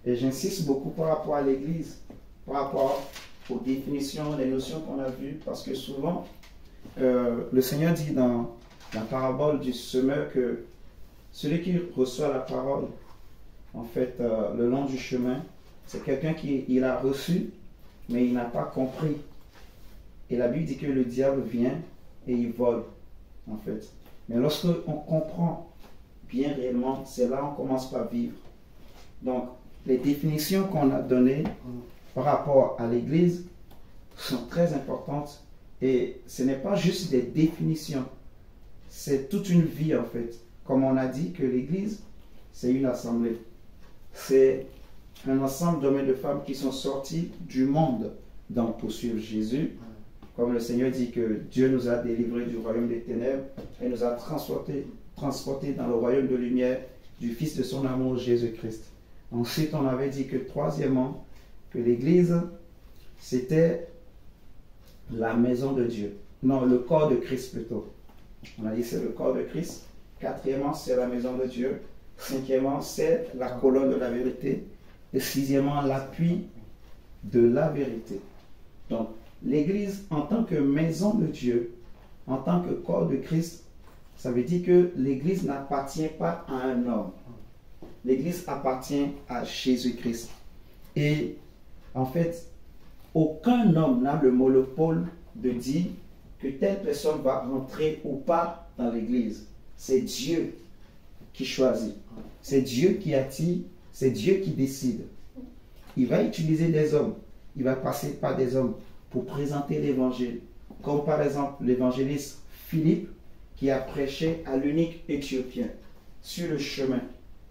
Et j'insiste beaucoup par rapport à l'Église, par rapport aux définitions, les notions qu'on a vues, parce que souvent, le Seigneur dit dans la parabole du semeur que celui qui reçoit la parole, en fait, le long du chemin, c'est quelqu'un qui il a reçu, mais il n'a pas compris. Et la Bible dit que le diable vient et il vole, en fait. Mais lorsque on comprend bien réellement, c'est là qu'on commence par vivre. Donc, les définitions qu'on a données par rapport à l'Église sont très importantes. Et ce n'est pas juste des définitions, c'est toute une vie, en fait. Comme on a dit que l'Église, c'est une assemblée. C'est un ensemble d'hommes et de femmes qui sont sortis du monde donc pour suivre Jésus. Comme le Seigneur dit que Dieu nous a délivrés du royaume des ténèbres et nous a transportés dans le royaume de lumière du Fils de son amour, Jésus-Christ. Ensuite, on avait dit que troisièmement, que l'Église, c'était la maison de Dieu. Non, le corps de Christ plutôt. On a dit c'est le corps de Christ. Quatrièmement, c'est la maison de Dieu. Cinquièmement, c'est la colonne de la vérité. Et sixièmement, l'appui de la vérité. Donc, l'Église, en tant que maison de Dieu, en tant que corps de Christ, ça veut dire que l'Église n'appartient pas à un homme. L'Église appartient à Jésus-Christ. Et en fait, aucun homme n'a le monopole de dire que telle personne va rentrer ou pas dans l'Église. C'est Dieu qui choisit. C'est Dieu qui attire. C'est Dieu qui décide. Il va utiliser des hommes. Il va passer par des hommes pour présenter l'Évangile. Comme par exemple l'évangéliste Philippe qui a prêché à l'unique Éthiopien sur le chemin.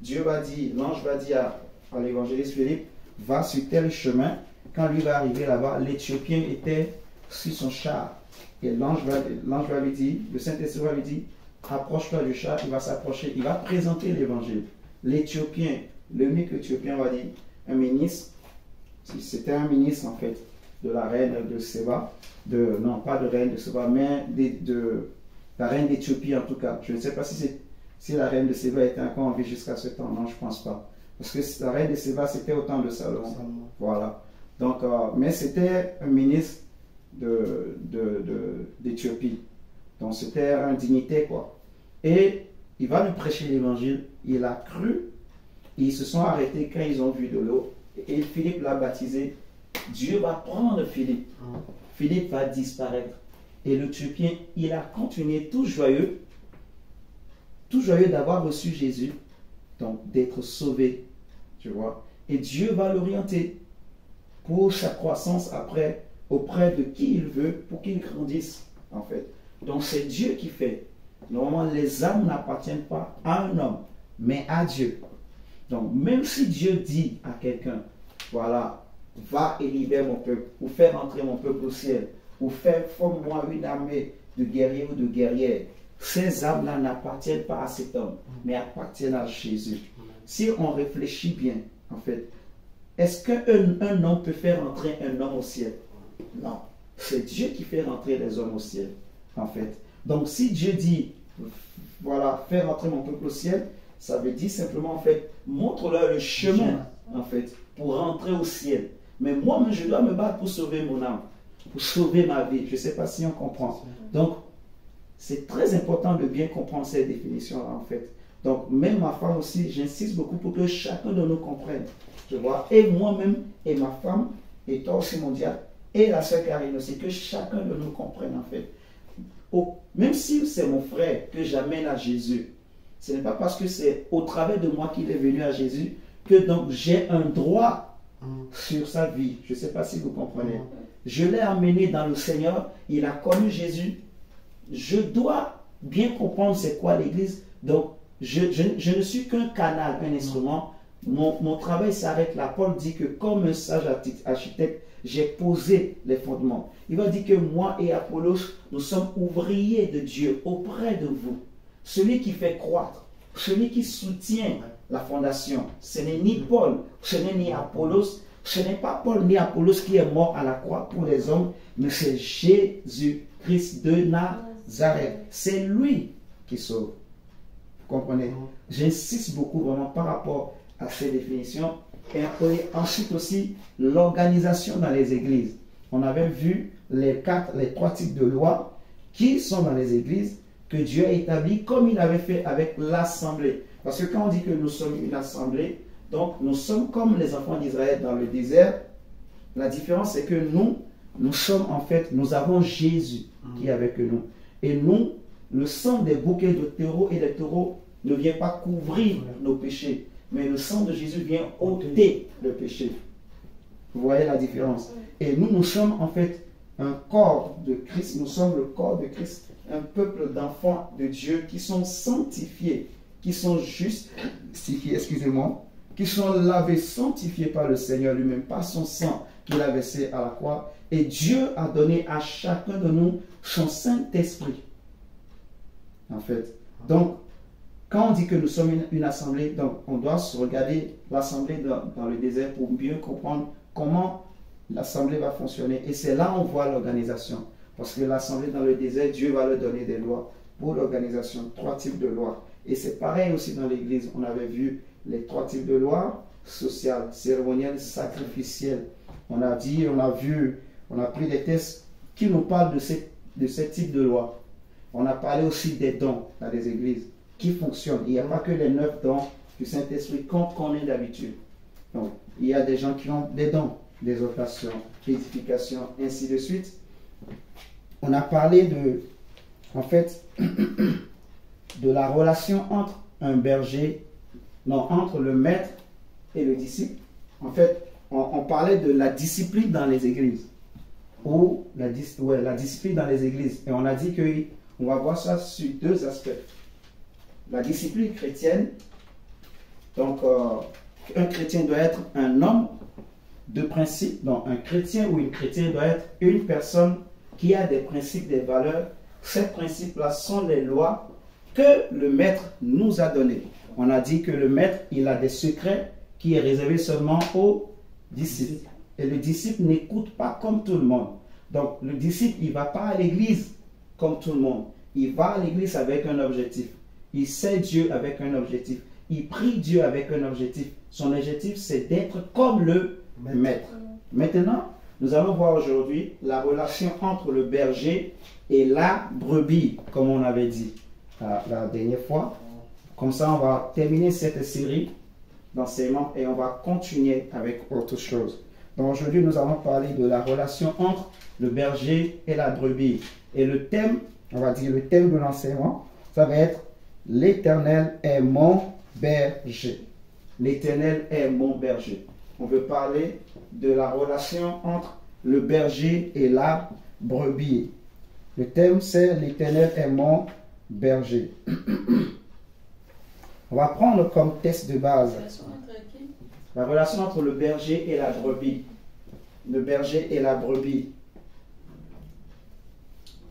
Dieu va dire, l'ange va dire à l'évangéliste Philippe, va sur tel chemin. Quand lui va arriver là-bas, l'Éthiopien était sur son char. Et l'ange va lui dire, le Saint-Esprit va lui dire, approche-toi du char, il va s'approcher, il va présenter l'évangile. L'Éthiopien, l'unique Éthiopien va dire, un ministre, c'était un ministre en fait, de la reine de Séba, non pas de reine de Séba, mais de la reine d'Éthiopie en tout cas. Je ne sais pas si la reine de Séba était encore en vie jusqu'à ce temps, non je ne pense pas. Parce que la reine de Séba c'était au temps de Salomon. Voilà. Donc, mais c'était un ministre d'Éthiopie. Donc c'était un dignitaire quoi. Et il va lui prêcher l'évangile, il a cru, ils se sont arrêtés quand ils ont vu de l'eau, et Philippe l'a baptisé. Dieu va prendre Philippe. Philippe va disparaître. Et l'Éthiopien, il a continué tout joyeux d'avoir reçu Jésus, donc d'être sauvé, tu vois. Et Dieu va l'orienter pour sa croissance après, auprès de qui il veut, pour qu'il grandisse, en fait. Donc c'est Dieu qui fait. Normalement, les âmes n'appartiennent pas à un homme, mais à Dieu. Donc, même si Dieu dit à quelqu'un, voilà, va et libère mon peuple, ou faire entrer mon peuple au ciel, ou forme-moi une armée de guerriers ou de guerrières, ces âmes-là n'appartiennent pas à cet homme, mais appartiennent à Jésus. Si on réfléchit bien, en fait, est-ce qu'un homme peut faire entrer un homme au ciel? Non. C'est Dieu qui fait rentrer les hommes au ciel, en fait. Donc, si Dieu dit, voilà, faire entrer mon peuple au ciel, ça veut dire simplement, en fait, montre-leur le chemin, en fait, pour rentrer au ciel. Mais moi-même, je dois me battre pour sauver mon âme, pour sauver ma vie. Je ne sais pas si on comprend. Donc, c'est très important de bien comprendre ces définitions-là, en fait. Donc, même ma femme aussi, j'insiste beaucoup pour que chacun de nous comprenne. Tu vois, et moi-même, et ma femme, et toi aussi, mon diable, et la sœur Karine aussi, que chacun de nous comprenne, en fait. Même si c'est mon frère que j'amène à Jésus, ce n'est pas parce que c'est au travers de moi qu'il est venu à Jésus que donc j'ai un droit sur sa vie. Je ne sais pas si vous comprenez. Je l'ai amené dans le Seigneur, il a connu Jésus. Je dois bien comprendre c'est quoi l'Église. Donc, je ne suis qu'un canal, un instrument. Mon travail s'arrête là. Paul dit que comme un sage architecte, j'ai posé les fondements. Il va dire que moi et Apollos, nous sommes ouvriers de Dieu auprès de vous. Celui qui fait croître, celui qui soutient la fondation, ce n'est ni Paul, ce n'est ni Apollos, ce n'est pas Paul ni Apollos qui est mort à la croix pour les hommes, mais c'est Jésus-Christ de Nazareth. C'est lui qui sauve. Vous comprenez? J'insiste beaucoup vraiment par rapport à ces définitions Et ensuite aussi, l'organisation dans les églises. On avait vu les trois types de lois qui sont dans les églises, que Dieu a établi comme il avait fait avec l'assemblée. Parce que quand on dit que nous sommes une assemblée, donc nous sommes comme les enfants d'Israël dans le désert. La différence c'est que nous sommes en fait, nous avons Jésus qui est avec nous. Et nous, le sang des bouquets de taureaux et des taureaux ne vient pas couvrir nos péchés, mais le sang de Jésus vient ôter le péché. Vous voyez la différence? Et nous sommes en fait un corps de Christ, nous sommes le corps de Christ, un peuple d'enfants de Dieu qui sont sanctifiés, qui sont justifiés, excusez-moi, qui sont lavés, sanctifiés par le Seigneur lui-même, par son sang qu'il a versé à la croix. Et Dieu a donné à chacun de nous son Saint-Esprit. En fait. Donc, quand on dit que nous sommes une assemblée, donc on doit se regarder l'assemblée dans le désert pour mieux comprendre comment l'assemblée va fonctionner. Et c'est là où on voit l'organisation. Parce que l'assemblée dans le désert, Dieu va leur donner des lois pour l'organisation. 3 types de lois. Et c'est pareil aussi dans l'église. On avait vu les 3 types de lois: sociales, cérémonielles, sacrificielles. On a dit, on a vu, on a pris des textes qui nous parlent de ce type de lois. On a parlé aussi des dons dans les églises qui fonctionnent. Il n'y a pas que les 9 dons du Saint-Esprit qu'on connaît d'habitude. Donc, il y a des gens qui ont des dons, des occasions, l'édification, ainsi de suite. On a parlé en fait, de la relation entre un berger, entre le maître et le disciple. En fait, on parlait de la discipline dans les églises. Ou la discipline dans les églises. Et on a dit qu'on va voir ça sur 2 aspects. La discipline chrétienne, donc un chrétien doit être un homme de principe. Donc un chrétien ou une chrétienne doit être une personne qui a des principes, des valeurs. Ces principes-là sont les lois que le maître nous a données. On a dit que le maître, il a des secrets qui est réservé seulement aux disciples. Et le disciple n'écoute pas comme tout le monde. Donc le disciple, il ne va pas à l'église comme tout le monde. Il va à l'église avec un objectif. Il sait Dieu avec un objectif. Il prie Dieu avec un objectif. Son objectif, c'est d'être comme le maître. Maintenant, nous allons voir aujourd'hui la relation entre le berger et la brebis, comme on avait dit la dernière fois. Comme ça, on va terminer cette série d'enseignements et on va continuer avec autre chose. Donc aujourd'hui, nous allons parler de la relation entre le berger et la brebis. Et le thème, on va dire le thème de l'enseignement, ça va être « L'Éternel est mon berger ». L'Éternel est mon berger. On veut parler de la relation entre le berger et la brebis. Le thème, c'est « L'Éternel est mon berger ». On va prendre comme texte de base la relation entre le berger et la brebis. Le berger et la brebis.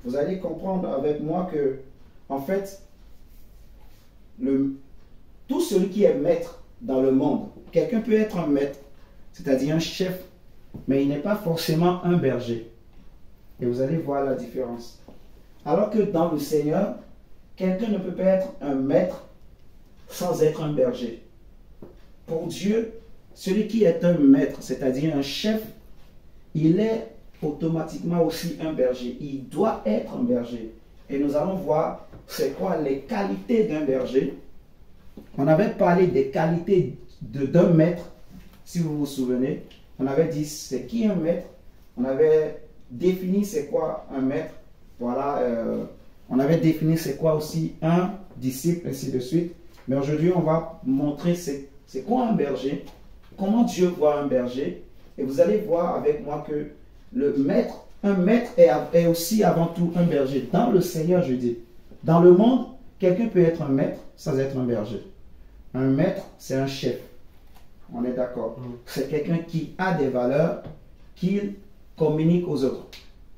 Vous allez comprendre avec moi que, en fait, tout celui qui est maître dans le monde, quelqu'un peut être un maître, c'est-à-dire un chef, mais il n'est pas forcément un berger. Et vous allez voir la différence. Alors que dans le Seigneur, quelqu'un ne peut pas être un maître sans être un berger. Pour Dieu, celui qui est un maître, c'est-à-dire un chef, il est automatiquement aussi un berger. Il doit être un berger. Et nous allons voir c'est quoi les qualités d'un berger. On avait parlé des qualités d'un maître, si vous vous souvenez. On avait dit c'est qui un maître. On avait défini c'est quoi un maître. Voilà, on avait défini c'est quoi aussi un disciple, ainsi de suite. Mais aujourd'hui, on va montrer c'est quoi un berger, comment Dieu voit un berger. Et vous allez voir avec moi que un maître est aussi avant tout un berger. Dans le Seigneur, je dis. Dans le monde, quelqu'un peut être un maître sans être un berger. Un maître, c'est un chef. On est d'accord. C'est quelqu'un qui a des valeurs qu'il communique aux autres.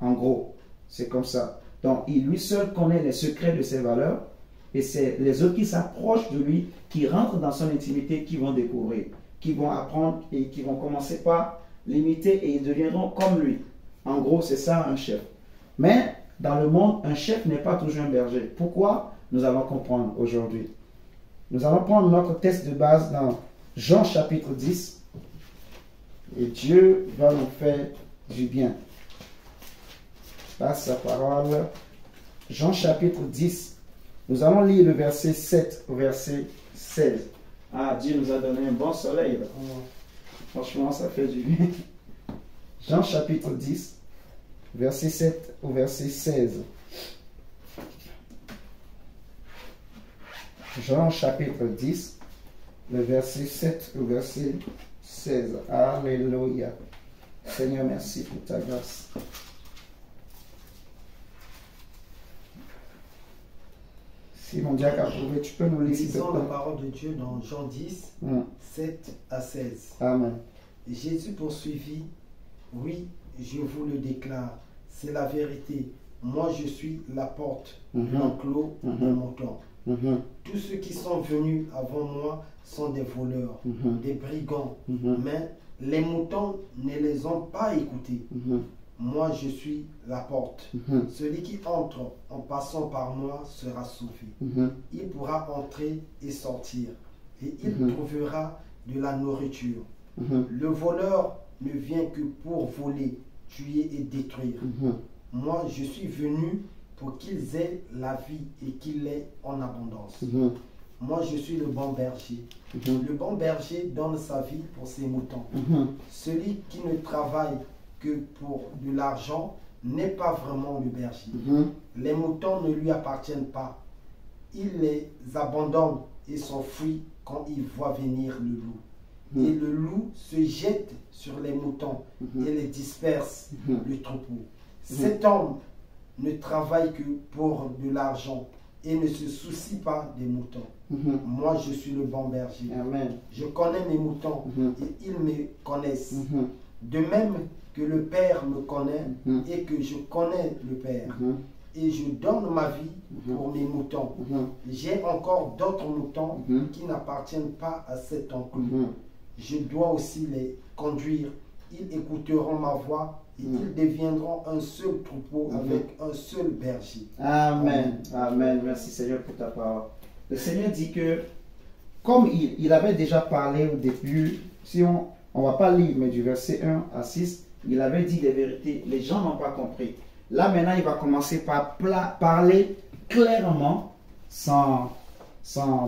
En gros, c'est comme ça. Donc, lui seul connaît les secrets de ses valeurs. Et c'est les autres qui s'approchent de lui, qui rentrent dans son intimité, qui vont découvrir, qui vont apprendre et qui vont commencer par l'imiter et ils deviendront comme lui. En gros, c'est ça un chef. Mais dans le monde, un chef n'est pas toujours un berger. Pourquoi? Nous allons comprendre aujourd'hui. Nous allons prendre notre texte de base dans Jean chapitre 10. Et Dieu va nous faire du bien. Par sa parole. Jean chapitre 10. Nous allons lire le verset 7 au verset 16. Ah, Dieu nous a donné un bon soleil là. Franchement, ça fait du bien. Jean chapitre 10, verset 7 au verset 16. Jean chapitre 10, le verset 7 au verset 16. Alléluia. Seigneur, merci pour ta grâce. Si mon Dieu a approuvé, tu peux nous lire. Lisons la parole de Dieu dans Jean 10, 7 à 16. Amen. Jésus poursuivit, oui, je vous le déclare, c'est la vérité. Moi, je suis la porte, l'enclos de mon temps. Tous ceux qui sont venus avant moi sont des voleurs, des brigands, mais les moutons ne les ont pas écoutés. Moi, je suis la porte. Celui qui entre en passant par moi sera sauvé. Il pourra entrer et sortir, et il trouvera de la nourriture. Le voleur ne vient que pour voler, tuer et détruire. Moi, je suis venu pour qu'ils aient la vie et qu'ils l'aient en abondance. Moi, je suis le bon berger. Le bon berger donne sa vie pour ses moutons. Celui qui ne travaille que pour de l'argent n'est pas vraiment le berger. Les moutons ne lui appartiennent pas. Il les abandonne et s'enfuit quand il voit venir le loup. Et le loup se jette sur les moutons et les disperse le troupeau. Cet homme ne travaille que pour de l'argent et ne se soucie pas des moutons. Moi, je suis le bon berger. Amen. Je connais mes moutons et ils me connaissent. De même que le Père me connaît et que je connais le Père. Et je donne ma vie pour mes moutons. J'ai encore d'autres moutons qui n'appartiennent pas à cet enclos. Je dois aussi les conduire. Ils écouteront ma voix et ils deviendront un seul troupeau avec un seul berger. Amen. Amen. Merci Seigneur pour ta parole. Le Seigneur dit que, comme il avait déjà parlé au début, si on ne va pas lire, mais du verset 1 à 6, il avait dit des vérités. Les gens n'ont pas compris. Là maintenant, il va commencer par parler clairement, sans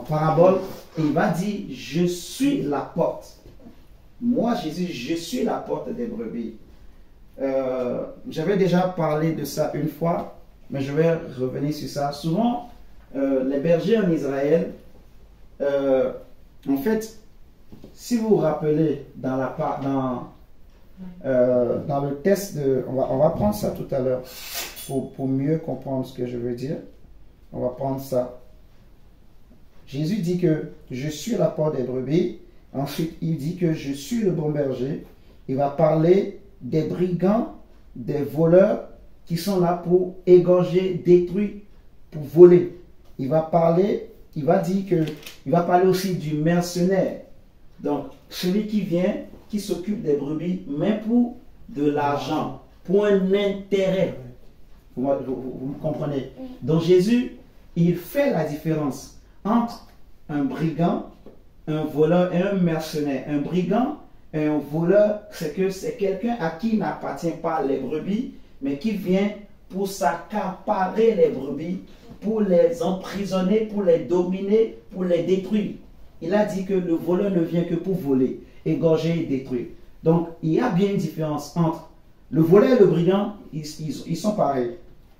parabole, et il va dire, je suis la porte. Moi, Jésus, je suis la porte des brebis. J'avais déjà parlé de ça une fois, mais je vais revenir sur ça. Souvent, les bergers en Israël, en fait, si vous vous rappelez dans le test de... On va prendre ça tout à l'heure pour mieux comprendre ce que je veux dire. On va prendre ça. Jésus dit que je suis la porte des brebis. Ensuite, il dit que je suis le bon berger. Il va parler des brigands, des voleurs qui sont là pour égorger, détruire, pour voler. Il va parler aussi du mercenaire. Donc, celui qui vient, qui s'occupe des brebis, mais pour de l'argent, pour un intérêt. Vous comprenez? Donc, Jésus, il fait la différence entre un brigand, un voleur et un mercenaire. Un brigand et un voleur, c'est quelqu'un à qui n'appartient pas les brebis, mais qui vient pour s'accaparer les brebis, pour les emprisonner, pour les dominer, pour les détruire. Il a dit que le voleur ne vient que pour voler, égorger et détruire. Donc, il y a bien une différence entre le voleur et le brigand, ils sont pareils.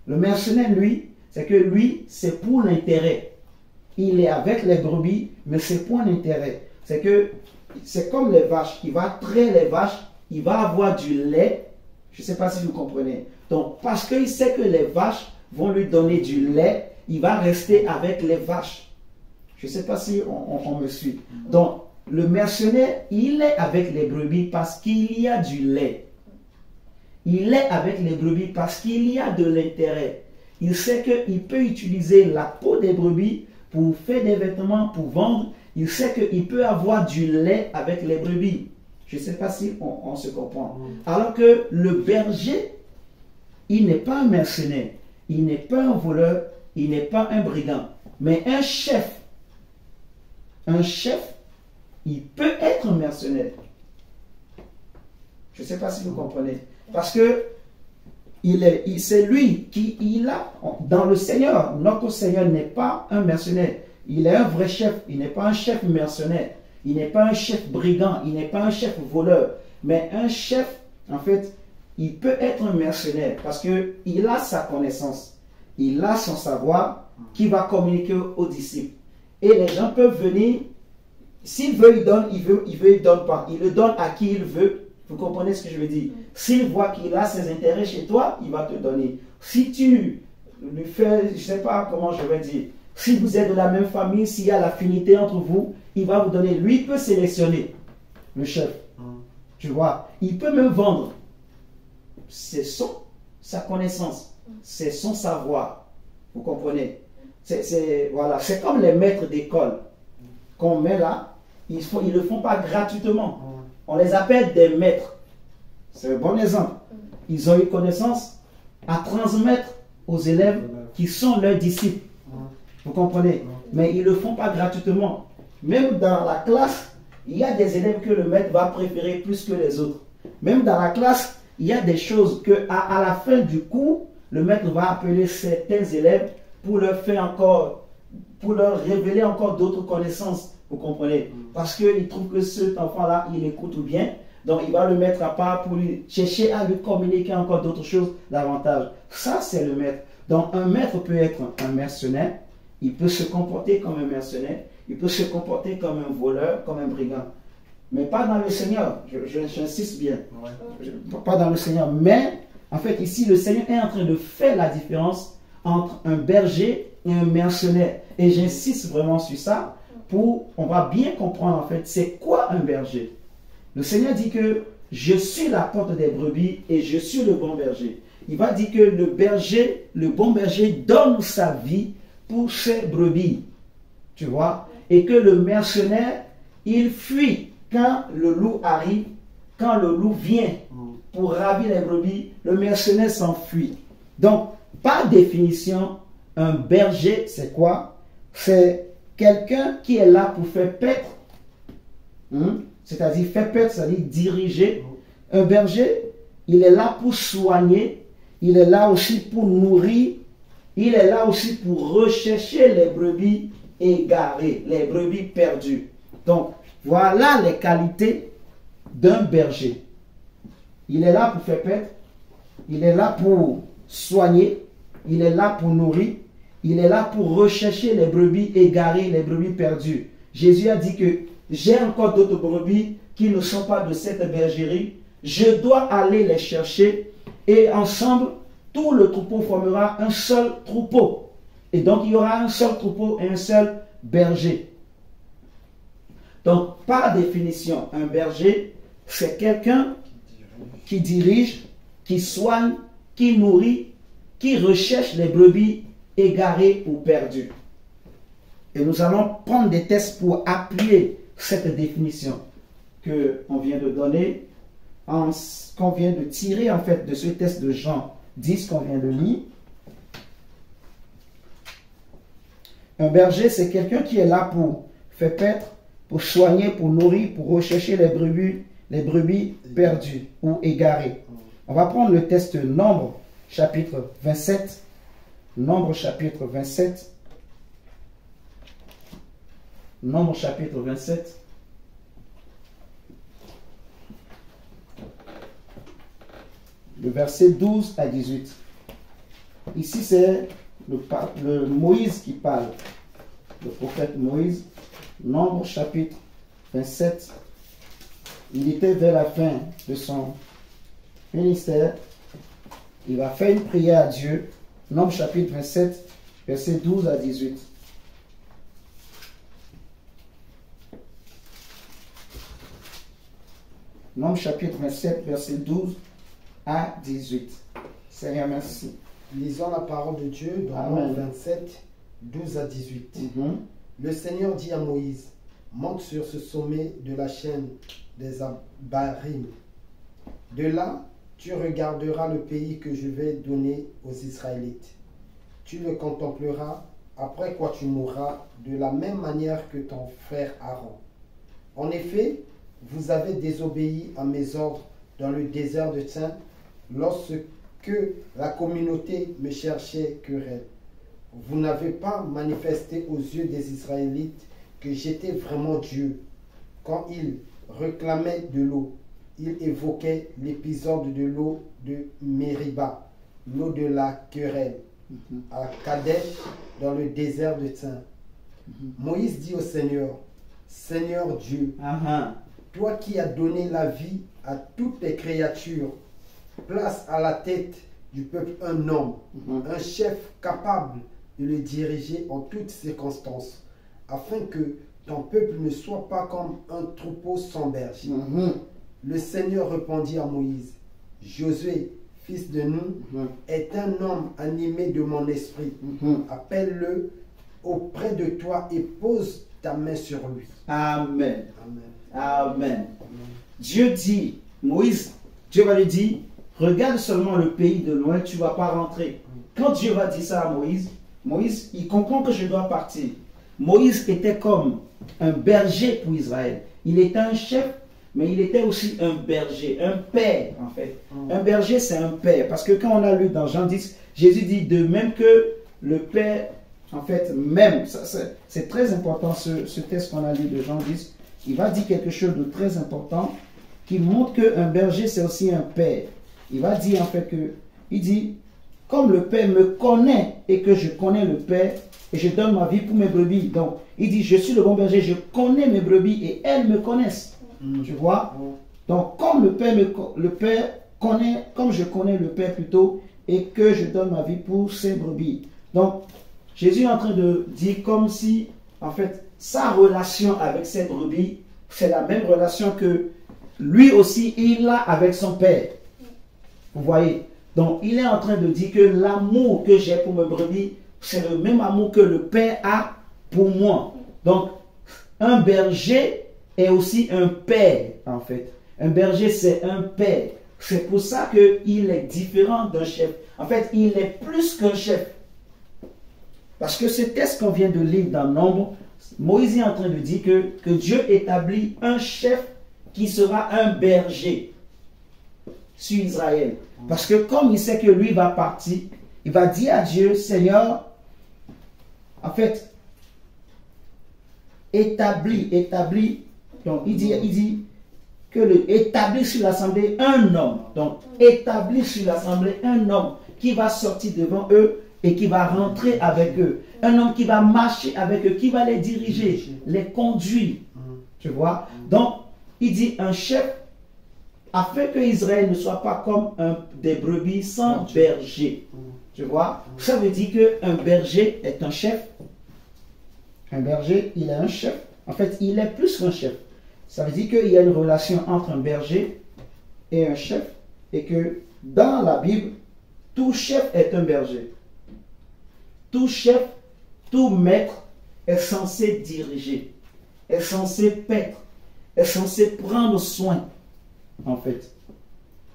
Le mercenaire, lui, c'est que lui, c'est pour l'intérêt. Il est avec les brebis, mais c'est pour l'intérêt. C'est comme les vaches. Il va traire les vaches, il va avoir du lait. Je ne sais pas si vous comprenez. Donc, parce qu'il sait que les vaches vont lui donner du lait, il va rester avec les vaches. Je ne sais pas si on me suit. Donc, le mercenaire, il est avec les brebis parce qu'il y a du lait. Il est avec les brebis parce qu'il y a de l'intérêt. Il sait qu'il peut utiliser la peau des brebis pour faire des vêtements, pour vendre. Il sait qu'il peut avoir du lait avec les brebis. Je ne sais pas si on se comprend. Alors que le berger, il n'est pas un mercenaire, il n'est pas un voleur, il n'est pas un brigand, mais un chef. Un chef, il peut être un mercenaire. Je ne sais pas si vous comprenez. Parce que c'est lui qui dans le Seigneur. Notre Seigneur n'est pas un mercenaire. Il est un vrai chef. Il n'est pas un chef mercenaire. Il n'est pas un chef brigand. Il n'est pas un chef voleur. Mais un chef, en fait, il peut être un mercenaire parce qu'il a sa connaissance. Il a son savoir qui va communiquer aux disciples. Et les gens peuvent venir. S'il veut, il donne. Il donne pas. Il le donne à qui il veut. Vous comprenez ce que je veux dire? S'il voit qu'il a ses intérêts chez toi, il va te donner. Si tu lui fais, je ne sais pas comment je vais dire, si vous êtes de la même famille, s'il y a l'affinité entre vous, il va vous donner. Lui, il peut sélectionner le chef. Tu vois, il peut même vendre. C'est sa connaissance, c'est son savoir. Vous comprenez? Voilà, c'est comme les maîtres d'école qu'on met là, ils ne le font pas gratuitement. On les appelle des maîtres. C'est un bon exemple. Ils ont une connaissance à transmettre aux élèves qui sont leurs disciples. Vous comprenez? Mais ils ne le font pas gratuitement. Même dans la classe, il y a des élèves que le maître va préférer plus que les autres. Même dans la classe, il y a des choses que à la fin du cours, le maître va appeler certains élèves pour leur révéler encore d'autres connaissances. Vous comprenez? Parce qu'il trouve que cet enfant-là, il écoute bien. Donc, il va le mettre à part pour lui chercher à lui communiquer encore d'autres choses davantage. Ça, c'est le maître. Donc, un maître peut être un mercenaire. Il peut se comporter comme un mercenaire. Il peut se comporter comme un voleur, comme un brigand. Mais pas dans le Seigneur. J'insiste bien. Pas dans le Seigneur. Mais, en fait, ici, le Seigneur est en train de faire la différence entre un berger et un mercenaire. Et j'insiste vraiment sur ça. On va bien comprendre en fait c'est quoi un berger. Le Seigneur dit que je suis la porte des brebis et je suis le bon berger. Il va dire que le bon berger donne sa vie pour ses brebis. Tu vois? Et que le mercenaire, il fuit quand le loup arrive, quand le loup vient pour ravir les brebis, le mercenaire s'enfuit. Donc, par définition, un berger, c'est quoi? C'est quelqu'un qui est là pour faire paître, c'est-à-dire faire paître, c'est-à-dire diriger. Un berger, il est là pour soigner, il est là aussi pour nourrir, il est là aussi pour rechercher les brebis égarées, les brebis perdues. Donc, voilà les qualités d'un berger. Il est là pour faire paître, il est là pour soigner, il est là pour nourrir, il est là pour rechercher les brebis égarées, les brebis perdues. Jésus a dit que j'ai encore d'autres brebis qui ne sont pas de cette bergerie. Je dois aller les chercher et ensemble, tout le troupeau formera un seul troupeau. Et donc, il y aura un seul troupeau et un seul berger. Donc, par définition, un berger, c'est quelqu'un qui dirige, qui soigne, qui nourrit, qui recherche les brebis égarés ou perdus. Et nous allons prendre des tests pour appuyer cette définition qu'on vient de donner, qu'on vient de tirer en fait de ce test de Jean 10 qu'on vient de lire. Un berger, c'est quelqu'un qui est là pour faire paître, pour soigner, pour nourrir, pour rechercher les brebis perdues ou égarées. On va prendre le test Nombre, chapitre 27. Nombre chapitre 27. Nombre chapitre 27. Le verset 12 à 18. Ici, c'est le Moïse qui parle. Le prophète Moïse. Nombre chapitre 27. Il était vers la fin de son ministère. Il va faire une prière à Dieu. Nombre chapitre 27, verset 12 à 18. Nombre chapitre 27, verset 12 à 18. Seigneur, merci. Lisons la parole de Dieu dans Nombre 27, 12 à 18. Le Seigneur dit à Moïse, monte sur ce sommet de la chaîne des Abarim. De là, tu regarderas le pays que je vais donner aux Israélites. Tu le contempleras, après quoi tu mourras de la même manière que ton frère Aaron. En effet, vous avez désobéi à mes ordres dans le désert de Tsin, lorsque la communauté me cherchait querelle. Vous n'avez pas manifesté aux yeux des Israélites que j'étais vraiment Dieu. Quand ils réclamaient de l'eau, ils évoquaient l'épisode de l'eau de Mériba, l'eau de la querelle, à Kadesh, dans le désert de Tsin. Moïse dit au Seigneur, Seigneur Dieu, toi qui as donné la vie à toutes les créatures, place à la tête du peuple un homme, un chef capable de le diriger en toutes circonstances, afin que ton peuple ne soit pas comme un troupeau sans berger. Le Seigneur répondit à Moïse, Josué, fils de Nun, est un homme animé de mon esprit. Appelle-le auprès de toi et pose ta main sur lui. Amen. Amen. Dieu dit, Moïse, Dieu va lui dire, regarde seulement le pays de loin, tu ne vas pas rentrer. Quand Dieu va dire ça à Moïse, Moïse, il comprend que je dois partir. Moïse était comme un berger pour Israël. Il était un chef, mais il était aussi un berger, un père en fait. Un berger, c'est un père. Parce que quand on a lu dans Jean 10, Jésus dit de même que le père, en fait, même, c'est très important ce texte qu'on a lu de Jean 10. Il va dire quelque chose de très important qui montre qu'un berger, c'est aussi un père. Il va dire en fait que, il dit, comme le Père me connaît et que je connais le Père et je donne ma vie pour mes brebis. Donc, il dit, je suis le bon berger, je connais mes brebis et elles me connaissent. Tu vois? Donc, comme le Père connaît, comme je connais le Père plutôt et que je donne ma vie pour ses brebis. Donc, Jésus est en train de dire comme si, en fait, sa relation avec ses brebis, c'est la même relation que lui aussi, il a avec son Père. Vous voyez? Donc, il est en train de dire que l'amour que j'ai pour mes brebis, c'est le même amour que le Père a pour moi. Donc, un berger est aussi un père, en fait. Un berger, c'est un père. C'est pour ça qu'il est différent d'un chef. En fait, il est plus qu'un chef. Parce que ce texte qu'on vient de lire dans Nombre, Moïse est en train de dire que Dieu établit un chef qui sera un berger sur Israël. Parce que comme il sait que lui va partir, il va dire à Dieu, Seigneur, en fait, établis. Donc il dit que établit sur l'assemblée un homme. Donc établit sur l'assemblée un homme qui va sortir devant eux et qui va rentrer avec eux. Un homme qui va marcher avec eux, qui va les diriger, les conduire. Tu vois? Donc il dit un chef, afin que Israël ne soit pas comme des brebis sans berger. Tu vois? Ça veut dire qu'un berger est un chef. Un berger, il est un chef. En fait, il est plus qu'un chef. Ça veut dire qu'il y a une relation entre un berger et un chef. Et que dans la Bible, tout chef est un berger. Tout chef, tout maître est censé diriger, est censé paître, est censé prendre soin. En fait,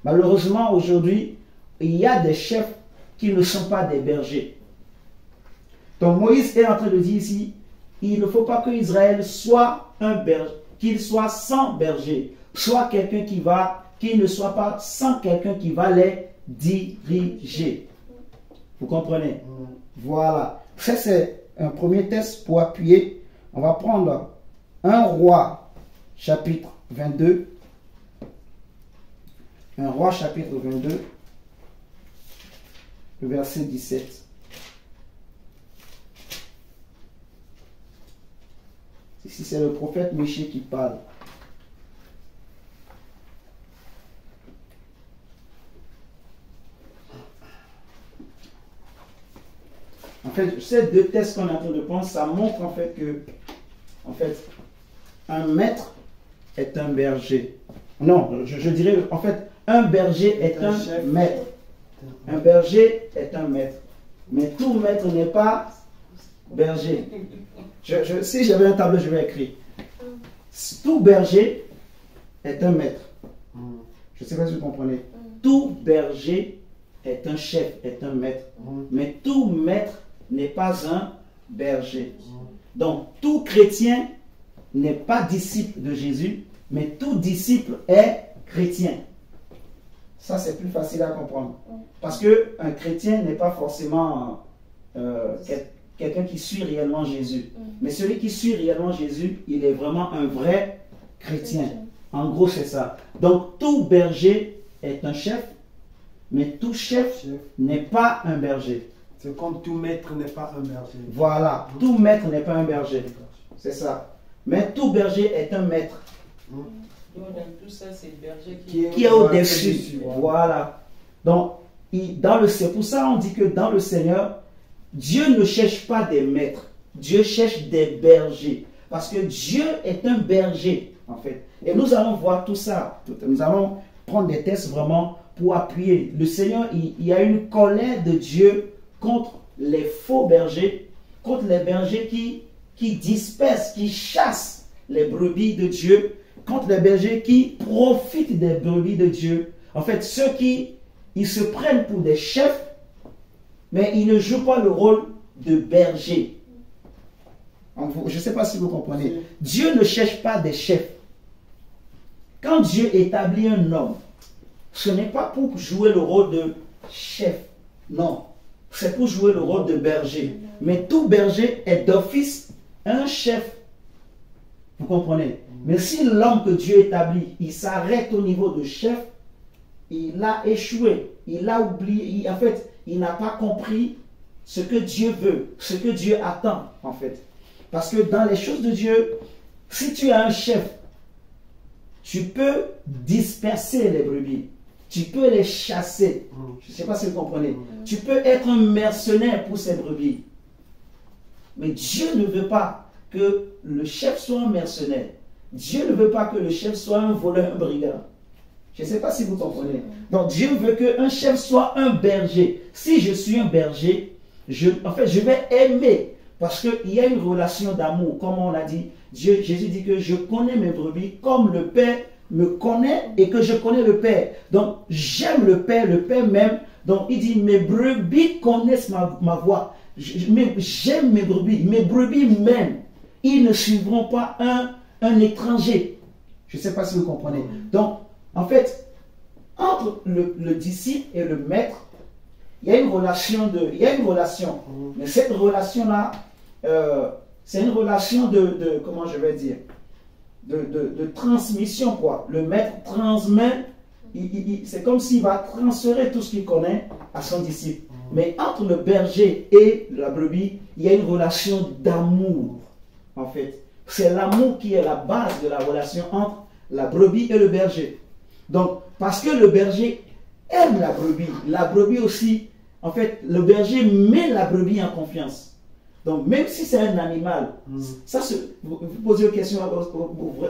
malheureusement aujourd'hui, il y a des chefs qui ne sont pas des bergers. Donc Moïse est en train de dire ici, il ne faut pas que Israël soit un berger, qu'il soit sans berger, soit quelqu'un qui ne soit pas sans quelqu'un qui va les diriger. Vous comprenez? Voilà. Ça c'est un premier texte pour appuyer. On va prendre 1 Roi chapitre 22. 1 Roi chapitre 22, le verset 17. Ici, c'est le prophète Michée qui parle. En fait, ces deux textes qu'on est en train de prendre, ça montre en fait que, un maître est un berger. Non, je dirais, en fait, un berger est un maître. Un berger est un maître. Mais tout maître n'est pas berger. Si j'avais un tableau, je vais écrire. Tout berger est un maître. Je ne sais pas si vous comprenez. Tout berger est un chef, est un maître. Mais tout maître n'est pas un berger. Donc, tout chrétien n'est pas disciple de Jésus, mais tout disciple est chrétien. Ça, c'est plus facile à comprendre. Parce qu'un chrétien n'est pas forcément quelqu'un qui suit réellement Jésus. Mais celui qui suit réellement Jésus, il est vraiment un vrai chrétien. En gros, c'est ça. Donc, tout berger est un chef, mais tout chef n'est pas un berger. C'est comme tout maître n'est pas un berger. Voilà, tout maître n'est pas un berger. C'est ça. Mais tout berger est un maître. Donc, dans tout ça, c'est le berger qui est au-dessus. Voilà. Donc, c'est pour ça on dit que dans le Seigneur, Dieu ne cherche pas des maîtres. Dieu cherche des bergers. Parce que Dieu est un berger, en fait. Et nous allons voir tout ça. Nous allons prendre des tests vraiment pour appuyer. Le Seigneur, il y a une colère de Dieu contre les faux bergers, contre les bergers qui dispersent, qui chassent les brebis de Dieu, contre les bergers qui profitent des brebis de Dieu. En fait, ceux qui ils se prennent pour des chefs, mais ils ne jouent pas le rôle de berger. Je ne sais pas si vous comprenez. Dieu ne cherche pas des chefs. Quand Dieu établit un homme, ce n'est pas pour jouer le rôle de chef. Non. C'est pour jouer le rôle de berger. Mais tout berger est d'office un chef. Vous comprenez? Mais si l'homme que Dieu établit, il s'arrête au niveau de chef, il a échoué. Il a oublié. En fait, il n'a pas compris ce que Dieu veut, ce que Dieu attend, en fait. Parce que dans les choses de Dieu, si tu as un chef, tu peux disperser les brebis. Tu peux les chasser. Je ne sais pas si vous comprenez. Tu peux être un mercenaire pour ces brebis. Mais Dieu ne veut pas que le chef soit un mercenaire. Dieu ne veut pas que le chef soit un voleur, un brigand. Je ne sais pas si vous comprenez. Donc Dieu veut qu'un chef soit un berger. Si je suis un berger, je vais aimer. Parce qu'il y a une relation d'amour. Comme on l'a dit, Jésus dit que je connais mes brebis comme le Père me connaît et que je connais le Père. Donc j'aime le Père m'aime. Donc il dit mes brebis connaissent ma voix. J'aime mes brebis m'aiment. Ils ne suivront pas un étranger. Je ne sais pas si vous comprenez. Donc en fait, entre le disciple et le maître, il y a une relation. Mais cette relation-là, c'est une relation de comment je vais dire, de transmission, quoi. Le maître transmet, c'est comme s'il va transférer tout ce qu'il connaît à son disciple. Mais entre le berger et la brebis, il y a une relation d'amour, en fait. C'est l'amour qui est la base de la relation entre la brebis et le berger. Donc, parce que le berger aime la brebis aussi, en fait, le berger met la brebis en confiance. Donc, même si c'est un animal, vous posez une question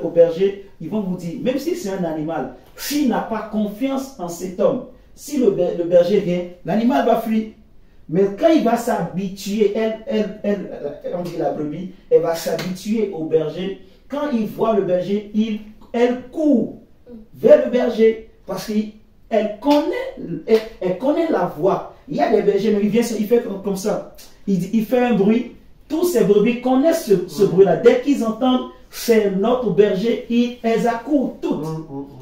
au berger, ils vont vous dire, même si c'est un animal, s'il n'a pas confiance en cet homme, si le berger vient, l'animal va fuir. Mais quand il va s'habituer, on dit la brebis, elle va s'habituer au berger. Quand il voit le berger, elle court vers le berger parce qu'elle connaît la voix. Il y a des bergers, mais il fait comme ça. Il fait un bruit. Tous ces brebis connaissent ce bruit-là. Dès qu'ils entendent, c'est notre berger, elles accourent toutes.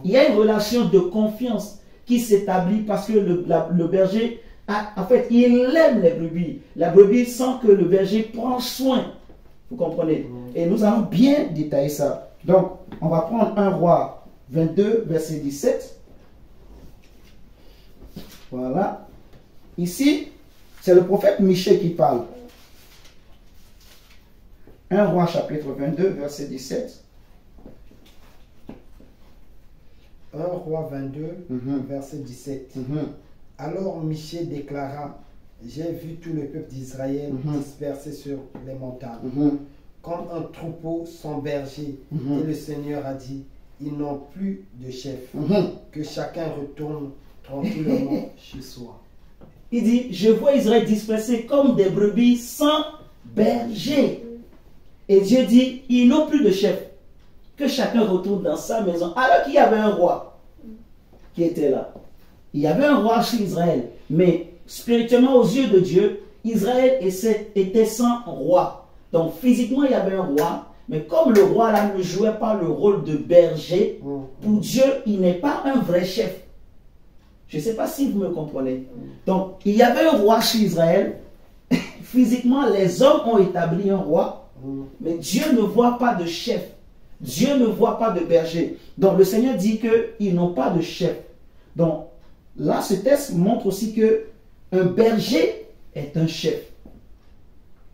Il y a une relation de confiance qui s'établit parce que le berger, en fait, il aime les brebis. La brebis sent que le berger prend soin. Vous comprenez? Et nous allons bien détailler ça. Donc, on va prendre 1 Roi 22, verset 17. Voilà. Ici, c'est le prophète Michée qui parle. 1 Roi chapitre 22, verset 17. 1 Roi 22, verset 17. Alors Michée déclara, j'ai vu tout le peuple d'Israël dispersé sur les montagnes, comme un troupeau sans berger. Et le Seigneur a dit, ils n'ont plus de chef, que chacun retourne tranquillement chez soi. Il dit, je vois Israël dispersé comme des brebis sans berger. Et Dieu dit, ils n'ont plus de chef, que chacun retourne dans sa maison. Alors qu'il y avait un roi qui était là. Il y avait un roi sur Israël. Mais spirituellement, aux yeux de Dieu, Israël était sans roi. Donc physiquement, il y avait un roi. Mais comme le roi là ne jouait pas le rôle de berger, pour Dieu, il n'est pas un vrai chef. Je ne sais pas si vous me comprenez. Donc, il y avait un roi sur Israël. Physiquement, les hommes ont établi un roi, mais Dieu ne voit pas de chef. Dieu ne voit pas de berger. Donc, le Seigneur dit qu'ils n'ont pas de chef. Donc, là, ce texte montre aussi que un berger est un chef.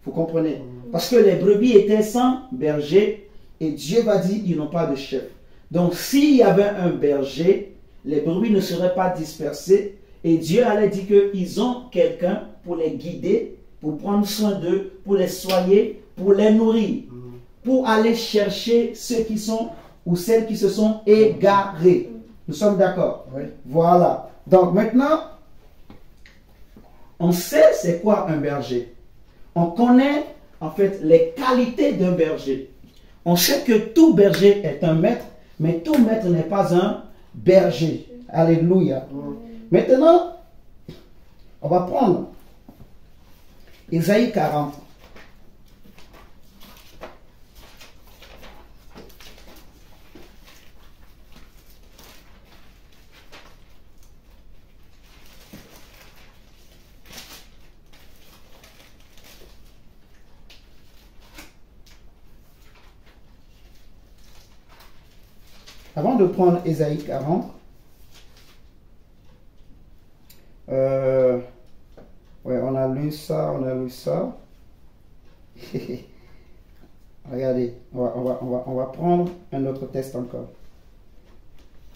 Vous comprenez? Parce que les brebis étaient sans berger et Dieu va dire qu'ils n'ont pas de chef. Donc, s'il y avait un berger, les brebis ne seraient pas dispersées et Dieu allait dire qu'ils ont quelqu'un pour les guider, pour prendre soin d'eux, pour les soigner, pour les nourrir, pour aller chercher ceux qui sont ou celles qui se sont égarés. Nous sommes d'accord? Oui. Voilà. Donc maintenant, on sait c'est quoi un berger. On connaît en fait les qualités d'un berger. On sait que tout berger est un maître, mais tout maître n'est pas un berger. Alléluia. Maintenant, on va prendre Ésaïe 40. Avant de prendre Ésaïe 40, ouais, on a lu ça. Regardez, on va prendre un autre texte encore.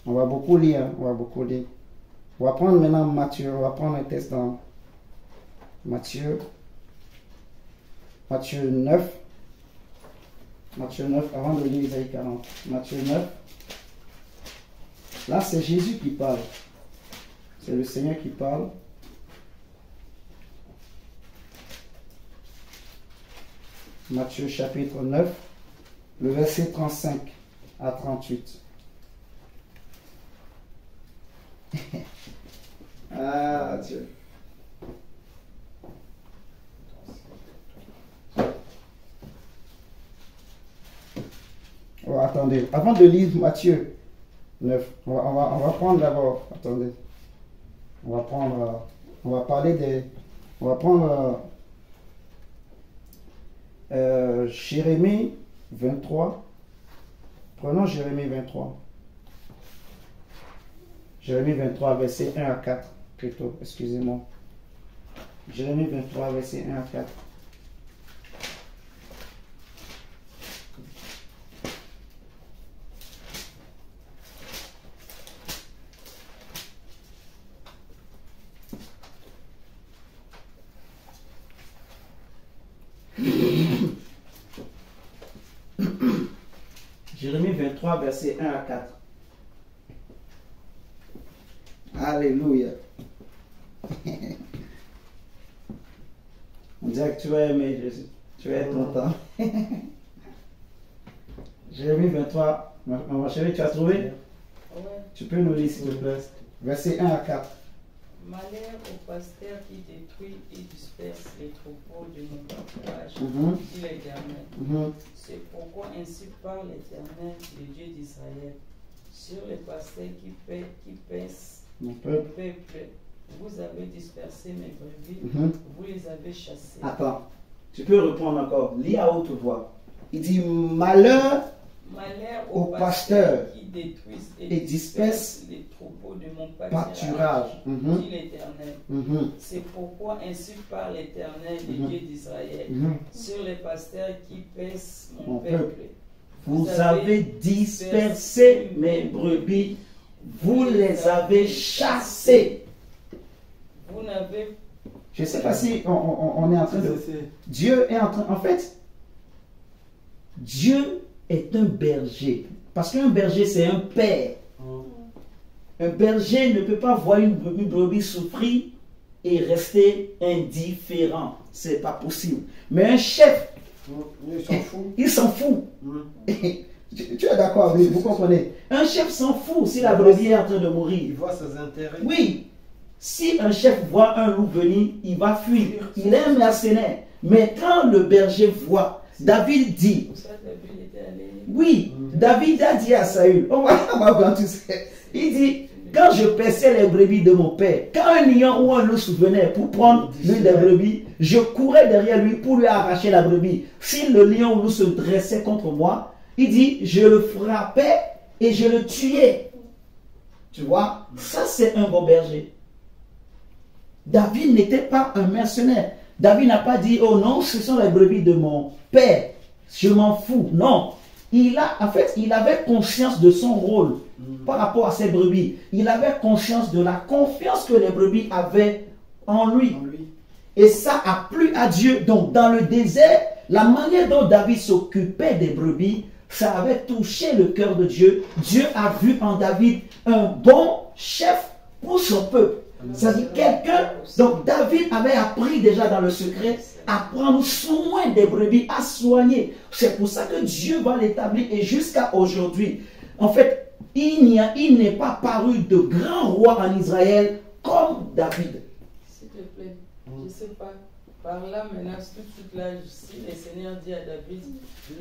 On va beaucoup lire, On va prendre maintenant Matthieu, on va prendre un texte dans Matthieu 9. Matthieu 9, avant de lire Ésaïe 40. Matthieu 9. Là, c'est Jésus qui parle. C'est le Seigneur qui parle. Matthieu chapitre 9, le verset 35 à 38. Ah, Dieu. Oh, attendez, avant de lire Matthieu 9, on va prendre d'abord, attendez, on va prendre Jérémie 23, prenons Jérémie 23, verset 1 à 4, plutôt, excusez-moi, Jérémie 23, verset 1 à 4. Jérémie 23, verset 1 à 4. Alléluia. On dirait que tu vas aimer Jésus. Tu vas être content. Jérémie 23, ma chérie, tu as trouvé? Ouais. Tu peux nous lire s'il te plaît. Verset 1 à 4. Malheur au pasteur qui détruit et disperse les troupeaux de mon pâturage, dit l'Éternel. C'est pourquoi ainsi parle l'Éternel, le Dieu d'Israël, sur les pasteurs qui paissent mon peuple. Vous avez dispersé mes brebis, vous les avez chassés. Attends, tu peux reprendre encore. Lis à haute voix. Il dit malheur aux pasteurs qui détruisent et dispersent les troupeaux de mon pâturage, dit l'Éternel. C'est pourquoi ainsi parle l'Éternel, le Dieu d'Israël, sur les pasteurs qui paissent mon peuple. Vous avez dispersé mes brebis, vous les avez chassés. Vous n'avez... Je ne sais pas si on est en train de... Dieu est en train... En fait, Dieu est un berger. Parce qu'un berger, c'est un père. Un berger ne peut pas voir une brebis souffrir et rester indifférent. Ce n'est pas possible. Mais un chef, il s'en fout. Tu es d'accord, vous comprenez? Un chef s'en fout si la brebis est en train de mourir. Il voit ses intérêts. Oui. Si un chef voit un loup venir, il va fuir. Il est un mercenaire. Mais quand le berger voit, David dit, oui, David a dit à Saül, on va voir tout ça. Il dit, Quand je paissais les brebis de mon père, quand un lion ou un loup venait pour prendre l'une des brebis, je courais derrière lui pour lui arracher la brebis. Si le lion ou loup se dressait contre moi, il dit, je le frappais et je le tuais. Tu vois, ça c'est un bon berger. David n'était pas un mercenaire. David n'a pas dit, oh non, ce sont les brebis de mon père, je m'en fous. Non, il avait conscience de son rôle par rapport à ses brebis. Il avait conscience de la confiance que les brebis avaient en lui. Et ça a plu à Dieu. Donc dans le désert, la manière dont David s'occupait des brebis, ça avait touché le cœur de Dieu. Dieu a vu en David un bon chef pour son peuple. C'est-à-dire quelqu'un, donc David avait appris déjà dans le secret à prendre soin des brebis, à soigner. C'est pour ça que Dieu va l'établir et jusqu'à aujourd'hui. En fait, il n'est pas paru de grand roi en Israël comme David. S'il te plaît, je ne sais pas, par là maintenant, tout de suite là, si le Seigneur dit à David,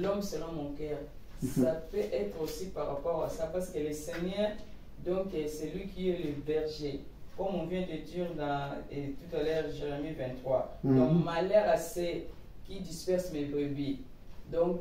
l'homme selon mon cœur, ça peut être aussi par rapport à ça, parce que le Seigneur, donc c'est lui qui est le berger. Comme on vient de dire tout à l'heure, Jérémie 23. Donc, malheur à ceux qui dispersent mes brebis. Donc,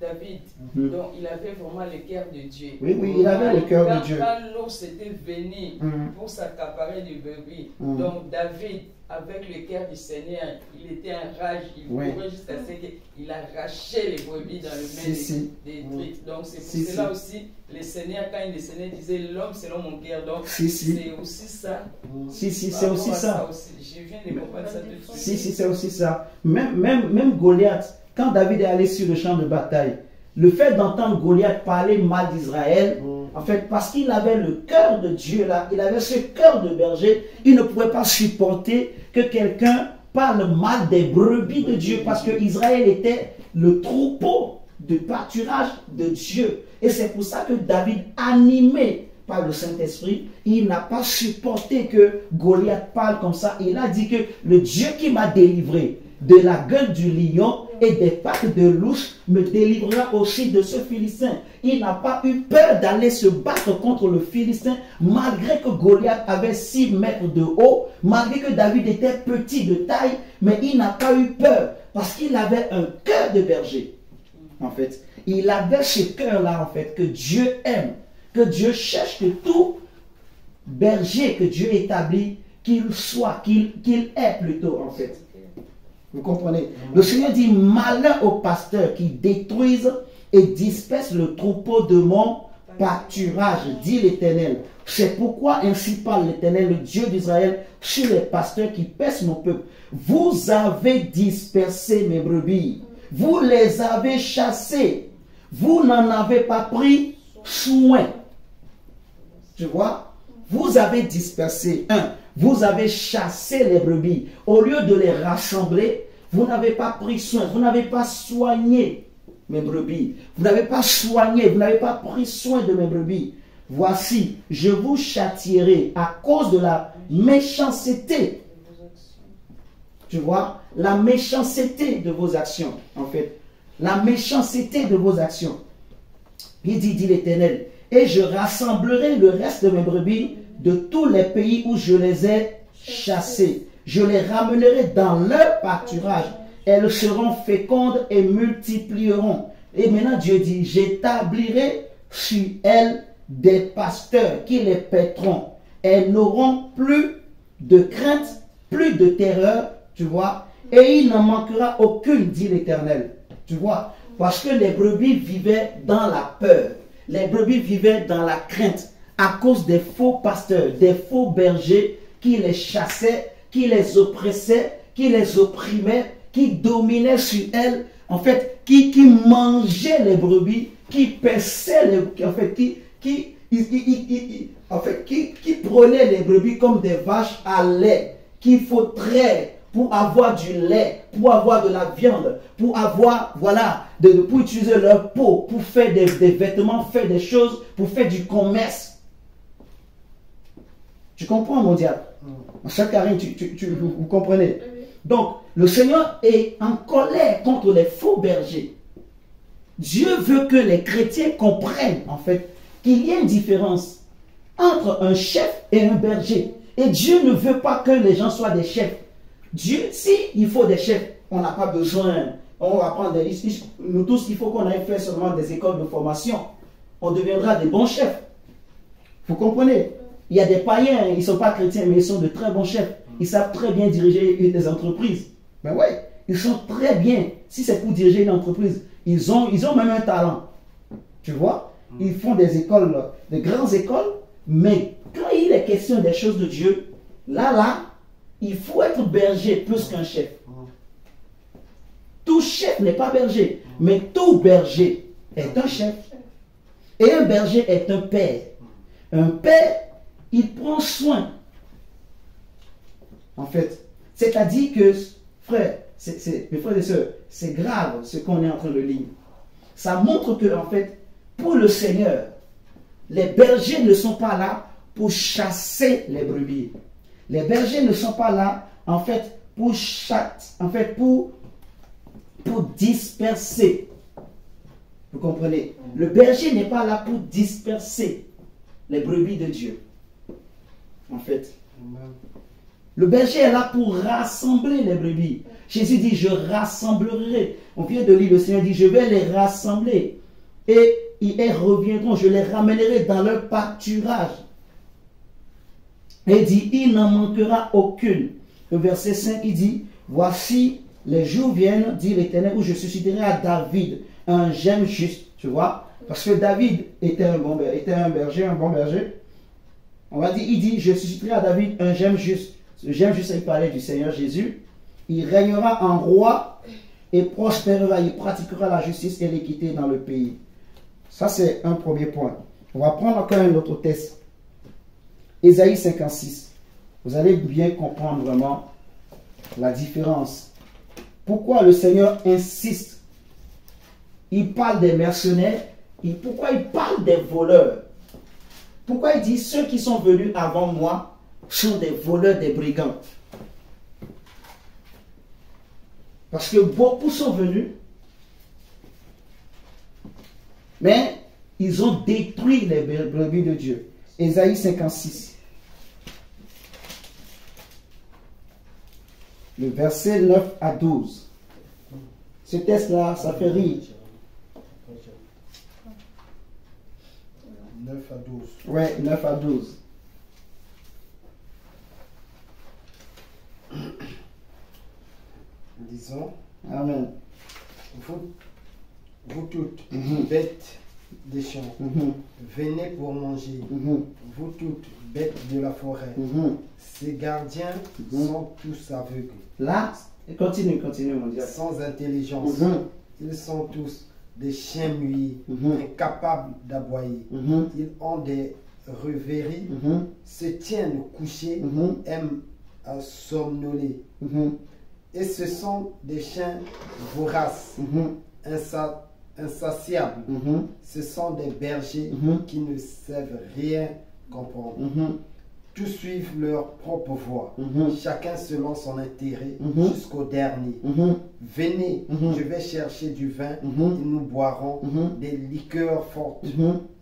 David, donc il avait vraiment le cœur de Dieu. Oui, il avait le cœur de Dieu. Quand l'ours était venu pour s'accaparer du brebis, donc David, avec le cœur du Seigneur, il était en rage, il courait jusqu'à ce qu'il arrachait les brebis dans le main des truites. Donc c'est pour cela aussi, le Seigneur, quand le Seigneur disait l'homme selon mon cœur, donc c'est aussi ça. C'est aussi ça. Je viens de comprendre ça tout de suite. C'est aussi ça. Même Goliath, quand David est allé sur le champ de bataille, le fait d'entendre Goliath parler mal d'Israël, en fait, parce qu'il avait le cœur de Dieu là, il avait ce cœur de berger, il ne pouvait pas supporter que quelqu'un parle mal des brebis de Dieu, parce que Israël était le troupeau de pâturage de Dieu. Et c'est pour ça que David, animé par le Saint-Esprit, il n'a pas supporté que Goliath parle comme ça. Il a dit que le Dieu qui m'a délivré de la gueule du lion et des pattes de l'ours me délivrera aussi de ce Philistin. Il n'a pas eu peur d'aller se battre contre le Philistin, malgré que Goliath avait 6 mètres de haut, malgré que David était petit de taille, mais il n'a pas eu peur, parce qu'il avait un cœur de berger. En fait, il avait ce cœur-là, en fait, que Dieu aime, que Dieu cherche, que tout berger que Dieu établit, qu'il soit, qu'il est plutôt, en fait. Vous comprenez? Le Seigneur dit, malheur aux pasteurs qui détruisent et dispersent le troupeau de mon pâturage, dit l'Éternel. C'est pourquoi ainsi parle l'Éternel, le Dieu d'Israël, sur les pasteurs qui pèsent mon peuple. Vous avez dispersé mes brebis, vous les avez chassées, vous n'en avez pas pris soin. Tu vois? Vous avez dispersé, vous avez chassé les brebis. Au lieu de les rassembler, vous n'avez pas pris soin, vous n'avez pas soigné mes brebis. Vous n'avez pas soigné, vous n'avez pas pris soin de mes brebis. Voici, je vous châtierai à cause de la méchanceté. Tu vois, la méchanceté de vos actions, en fait. La méchanceté de vos actions. Il dit l'Éternel, et je rassemblerai le reste de mes brebis de tous les pays où je les ai chassées. Je les ramènerai dans leur pâturage. Elles seront fécondes et multiplieront. Et maintenant Dieu dit, j'établirai sur elles des pasteurs qui les paîtront. Elles n'auront plus de crainte, plus de terreur, tu vois. Et il n'en manquera aucune, dit l'Éternel. Tu vois, parce que les brebis vivaient dans la peur. Les brebis vivaient dans la crainte à cause des faux pasteurs, des faux bergers qui les chassaient, qui les oppressaient, qui les opprimaient, qui dominaient sur elles, en fait, qui mangeaient les brebis, qui paissaient les, en fait, qui prenaient les brebis comme des vaches à lait, qu'il faut traire pour avoir du lait, pour avoir de la viande, pour avoir, voilà, pour utiliser leur peau, pour faire des vêtements, faire des choses, pour faire du commerce. Tu comprends, mon diable? Cher Karine, vous comprenez? Donc, le Seigneur est en colère contre les faux bergers. Dieu veut que les chrétiens comprennent, en fait, qu'il y a une différence entre un chef et un berger. Et Dieu ne veut pas que les gens soient des chefs. Dieu, si il faut des chefs, on n'a pas besoin. On va prendre des listes. Nous tous, il faut qu'on aille faire seulement des écoles de formation. On deviendra des bons chefs. Vous comprenez? Il y a des païens, ils ne sont pas chrétiens, mais ils sont de très bons chefs. Ils savent très bien diriger des entreprises. Mais ouais, ils sont très bien. Si c'est pour diriger une entreprise, ils ont même un talent. Tu vois? Ils font des écoles, des grandes écoles, mais quand il est question des choses de Dieu, là, il faut être berger plus qu'un chef. Tout chef n'est pas berger, mais tout berger est un chef. Et un berger est un père. Un père, il prend soin. En fait, c'est-à-dire que, frère, mes frères et sœurs, c'est grave ce qu'on est en train de lire. Ça montre que, en fait, pour le Seigneur, les bergers ne sont pas là pour chasser les brebis. Les bergers ne sont pas là, en fait, pour disperser. Vous comprenez? Le berger n'est pas là pour disperser les brebis de Dieu. En fait, le berger est là pour rassembler les brebis. Jésus dit, je rassemblerai. On vient de lire, le Seigneur dit, je vais les rassembler. Et ils reviendront, je les ramènerai dans leur pâturage. Et il dit, il n'en manquera aucune. Le verset 5, il dit, voici, les jours viennent, dit l'Éternel, où je susciterai à David un gemme juste. Tu vois? Parce que David était un berger, un bon berger. On va dire, il dit, je susciterai à David un gemme juste. Ce gemme juste, il parlait du Seigneur Jésus. Il régnera en roi et prospérera. Il pratiquera la justice et l'équité dans le pays. Ça, c'est un premier point. On va prendre encore un autre texte. Ésaïe 56. Vous allez bien comprendre vraiment la différence. Pourquoi le Seigneur insiste? Il parle des mercenaires. Pourquoi il parle des voleurs? Pourquoi il dit ceux qui sont venus avant moi sont des voleurs, des brigands? Parce que beaucoup sont venus, mais ils ont détruit les brebis de Dieu. Ésaïe 56. Le verset 9 à 12. Ce texte-là, ça fait rire. 9 à 12. Ouais, 9 à 12. Disons, Amen. vous toutes, bêtes des champs, venez pour manger. Vous toutes, bêtes de la forêt. Ces gardiens sont tous aveugles. Là, continue mon Dieu. Sans intelligence. Ils sont tous des chiens muets, incapables d'aboyer. Ils ont des rêveries, se tiennent couchés, aiment à somnoler. Et ce sont des chiens voraces, insatiables. Ce sont des bergers qui ne savent rien comprendre. Tous suivent leur propre voie, chacun selon son intérêt, jusqu'au dernier. Venez, je vais chercher du vin, et nous boirons des liqueurs fortes.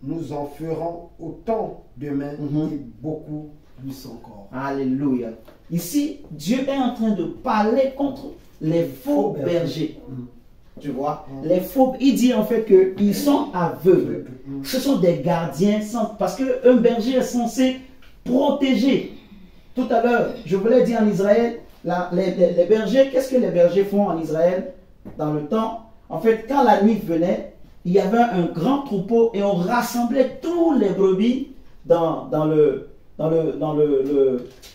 Nous en ferons autant demain et beaucoup plus encore. Alléluia. Ici, Dieu est en train de parler contre les faux bergers. Tu vois, les faux, il dit en fait qu'ils sont aveugles. Ce sont des gardiens, parce qu'un berger est censé protéger. Tout à l'heure, je voulais dire en Israël, les bergers, qu'est-ce que les bergers font en Israël dans le temps? En fait, quand la nuit venait, il y avait un grand troupeau et on rassemblait tous les brebis dans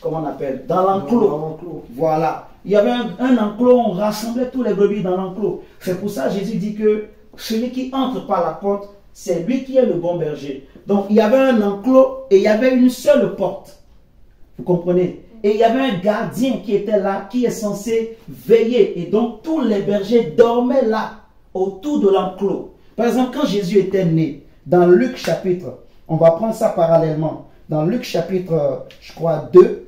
comment on appelle, dans l'enclos. Voilà. Il y avait un enclos, on rassemblait tous les brebis dans l'enclos. C'est pour ça que Jésus dit que celui qui entre par la porte, c'est lui qui est le bon berger. Donc il y avait un enclos et il y avait une seule porte. Vous comprenez? Et il y avait un gardien qui était là, qui est censé veiller. Et donc tous les bergers dormaient là, autour de l'enclos. Par exemple, quand Jésus était né, dans Luc chapitre, on va prendre ça parallèlement. Dans Luc chapitre, je crois, 2,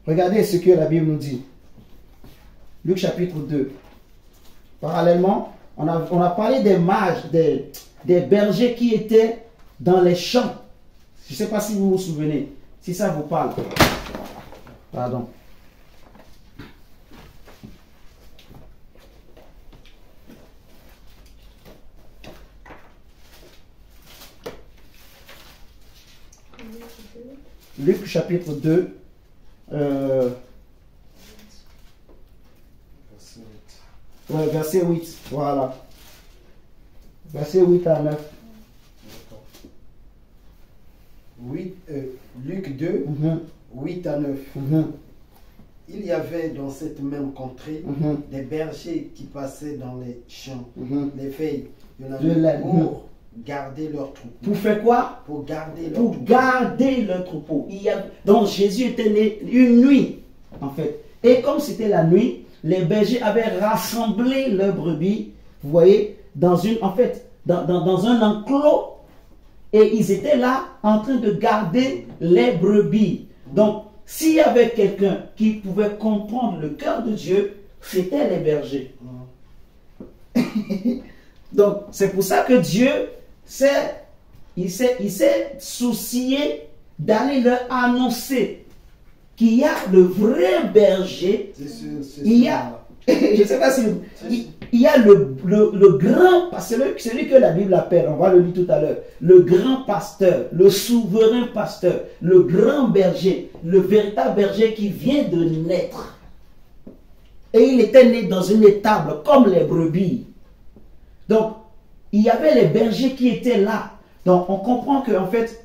regardez ce que la Bible nous dit. Luc chapitre 2. Parallèlement, on a parlé des mages, des bergers qui étaient dans les champs. Je ne sais pas si vous vous souvenez, si ça vous parle. Pardon. Luc chapitre 2. Verset 8. Voilà. Verset 8 à 9. Luc 2, 8 à 9. Il y avait dans cette même contrée des bergers qui passaient dans les champs, les veilles de la nuit pour garder leur troupeau. Pour faire quoi? Pour garder leur Pour troupeau. garder leur troupeau. Donc Jésus était né une nuit, en fait. Et comme c'était la nuit, les bergers avaient rassemblé leurs brebis, vous voyez, dans un enclos. Et ils étaient là en train de garder les brebis. Donc, s'il y avait quelqu'un qui pouvait comprendre le cœur de Dieu, c'était les bergers. Donc, c'est pour ça que Dieu s'est soucié d'aller leur annoncer qu'il y a le vrai berger. Il y a, je ne sais pas si... Il y a le grand, celui que la Bible appelle, on va le lire tout à l'heure, le grand pasteur, le souverain pasteur, le grand berger, le véritable berger qui vient de naître. Et il était né dans une étable comme les brebis. Donc, il y avait les bergers qui étaient là. Donc, on comprend que, en fait,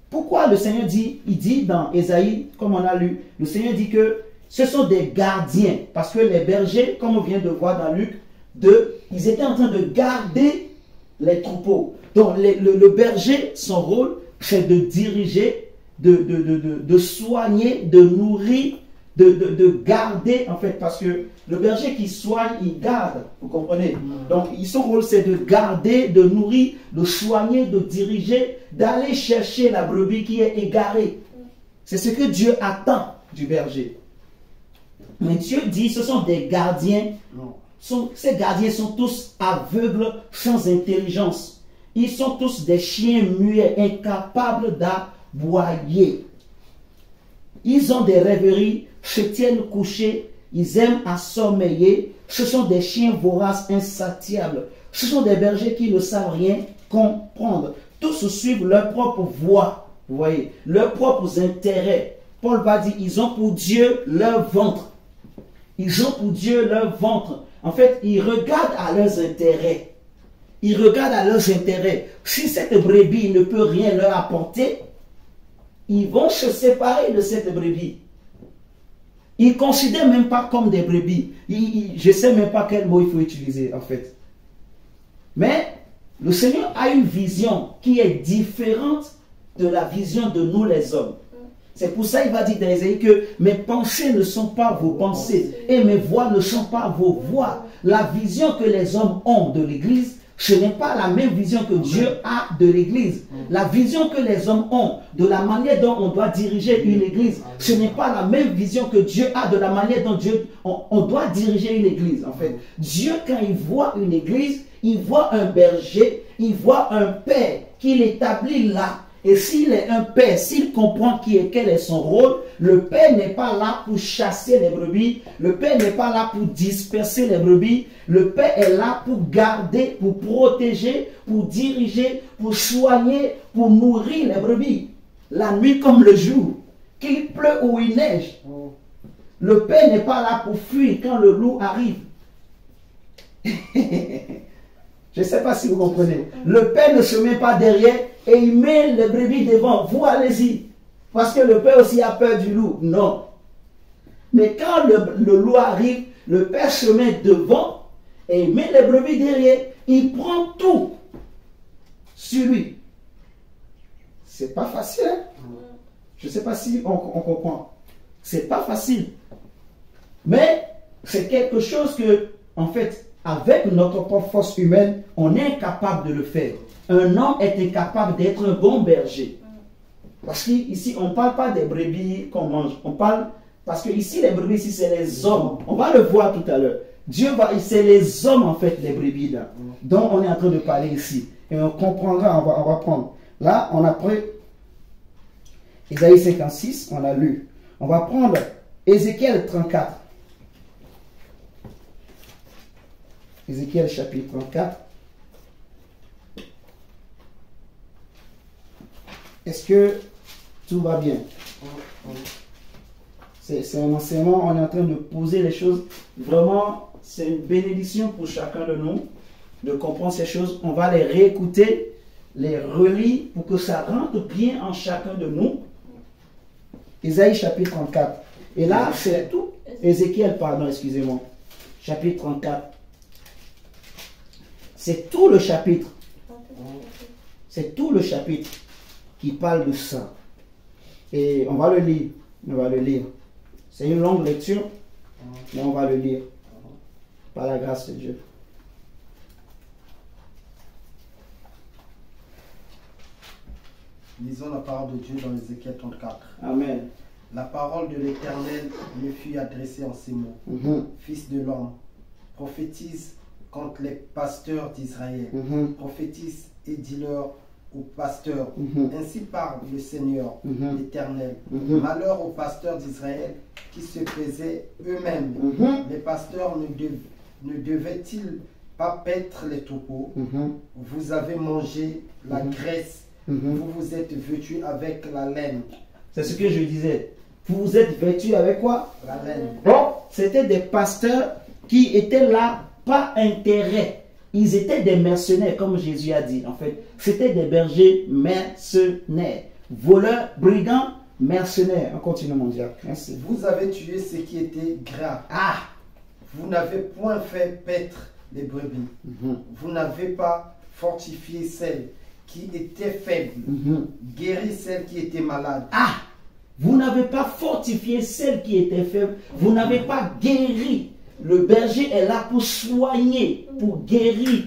pourquoi le Seigneur dit, il dit dans Ésaïe, comme on a lu, le Seigneur dit que ce sont des gardiens. Parce que les bergers, comme on vient de voir dans Luc 2, ils étaient en train de garder les troupeaux. Donc, le berger, son rôle, c'est de diriger, de soigner, de nourrir, de garder, en fait, parce que le berger qui soigne, il garde, vous comprenez? Donc, son rôle, c'est de garder, de nourrir, de soigner, de diriger, d'aller chercher la brebis qui est égarée. C'est ce que Dieu attend du berger. Mais Dieu dit, ce sont des gardiens. Ces gardiens sont tous aveugles, sans intelligence. Ils sont tous des chiens muets, incapables d'aboyer. Ils ont des rêveries, se tiennent couchés, ils aiment à sommeiller. Ce sont des chiens voraces, insatiables. Ce sont des bergers qui ne savent rien comprendre. Tous suivent leur propre voie, vous voyez, leurs propres intérêts. Paul va dire, ils ont pour Dieu leur ventre. Ils ont pour Dieu leur ventre. En fait, ils regardent à leurs intérêts. Ils regardent à leurs intérêts. Si cette brebis ne peut rien leur apporter, ils vont se séparer de cette brebis. Ils ne considèrent même pas comme des brebis. Je ne sais même pas quel mot il faut utiliser, en fait. Mais le Seigneur a une vision qui est différente de la vision de nous les hommes. C'est pour ça qu'il va dire dans Ésaïe que mes pensées ne sont pas vos pensées et mes voix ne sont pas vos voix. La vision que les hommes ont de l'Église, ce n'est pas la même vision que Dieu a de l'Église. La vision que les hommes ont de la manière dont on doit diriger une Église, ce n'est pas la même vision que Dieu a de la manière dont on doit diriger une Église. En fait, Dieu, quand il voit une Église, il voit un berger, il voit un père qu'il établit là. Et s'il est un père, s'il comprend quel est son rôle, le père n'est pas là pour chasser les brebis, le père n'est pas là pour disperser les brebis, le père est là pour garder, pour protéger, pour diriger, pour soigner, pour nourrir les brebis. La nuit comme le jour, qu'il pleut ou il neige. Le père n'est pas là pour fuir quand le loup arrive. Je ne sais pas si vous comprenez. Le père ne se met pas derrière et il met les brebis devant. Vous allez-y. Parce que le père aussi a peur du loup. Non. Mais quand le loup arrive, le père se met devant et il met les brebis derrière. Il prend tout sur lui. C'est pas facile. Hein? Je ne sais pas si on comprend. C'est pas facile. Mais c'est quelque chose que, en fait, avec notre propre force humaine, on est incapable de le faire. Un homme est incapable d'être un bon berger. Parce qu'ici, on ne parle pas des brebis qu'on mange. On parle, parce que ici, les brebis, ici, c'est les hommes. On va le voir tout à l'heure. C'est les hommes, en fait, les brebis, là, dont on est en train de parler ici. Et on comprendra, on va prendre. Là, on a pris Ésaïe 56, on a lu. On va prendre Ézéchiel 34. Ézéchiel chapitre 34. Est-ce que tout va bien? C'est un enseignement, on est en train de poser les choses. Vraiment, c'est une bénédiction pour chacun de nous de comprendre ces choses. On va les réécouter, les relire pour que ça rentre bien en chacun de nous. Ésaïe chapitre 34. Et là, c'est tout. Ézéchiel, pardon, excusez-moi. Chapitre 34. C'est tout le chapitre. C'est tout le chapitre qui parle de ça. Et on va le lire. On va le lire. C'est une longue lecture, mais on va le lire. Par la grâce de Dieu. Lisons la parole de Dieu dans Ézéchiel 34. Amen. La parole de l'Éternel me fut adressée en ces mots. Fils de l'homme, prophétise contre les pasteurs d'Israël. Prophétise et dis-leur aux pasteurs. Ainsi parle le Seigneur, l'Éternel. Malheur aux pasteurs d'Israël qui se faisaient eux-mêmes. Les pasteurs ne devaient-ils pas paître les troupeaux? Vous avez mangé la graisse. Vous vous êtes vêtus avec la laine. C'est ce que je disais. Vous vous êtes vêtus avec quoi? La laine. Bon, c'était des pasteurs qui étaient là, pas intérêt. Ils étaient des mercenaires, comme Jésus a dit. En fait, c'était des bergers mercenaires. Voleurs, brigands, mercenaires. On continue, mon diable. Merci. Vous avez tué ce qui était gras. Vous n'avez point fait paître les brebis. Vous n'avez pas fortifié celles qui étaient faibles. Guéri celles qui étaient malades. Vous n'avez pas fortifié celles qui étaient faibles. Vous n'avez pas guéri. Le berger est là pour soigner, pour guérir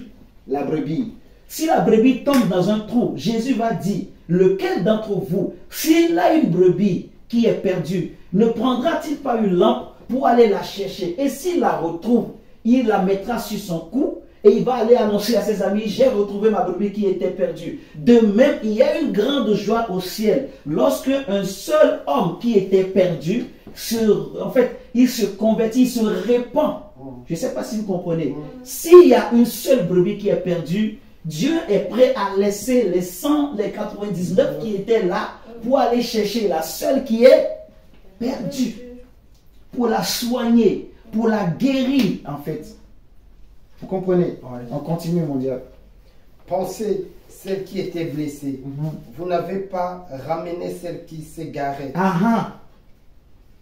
la brebis. Si la brebis tombe dans un trou, Jésus va dire, lequel d'entre vous, s'il a une brebis qui est perdue, ne prendra-t-il pas une lampe pour aller la chercher? Et s'il la retrouve, il la mettra sur son cou et il va aller annoncer à ses amis, j'ai retrouvé ma brebis qui était perdue. De même, il y a une grande joie au ciel lorsque un seul homme qui était perdu, il se convertit, il se répand. Je ne sais pas si vous comprenez. S'il y a une seule brebis qui est perdue, Dieu est prêt à laisser les 100, les 99 qui étaient là pour aller chercher la seule qui est perdue, pour la soigner, pour la guérir en fait. Vous comprenez? On continue, mon diable. Pensez celle qui était blessée. Vous n'avez pas ramené celle qui s'égarait.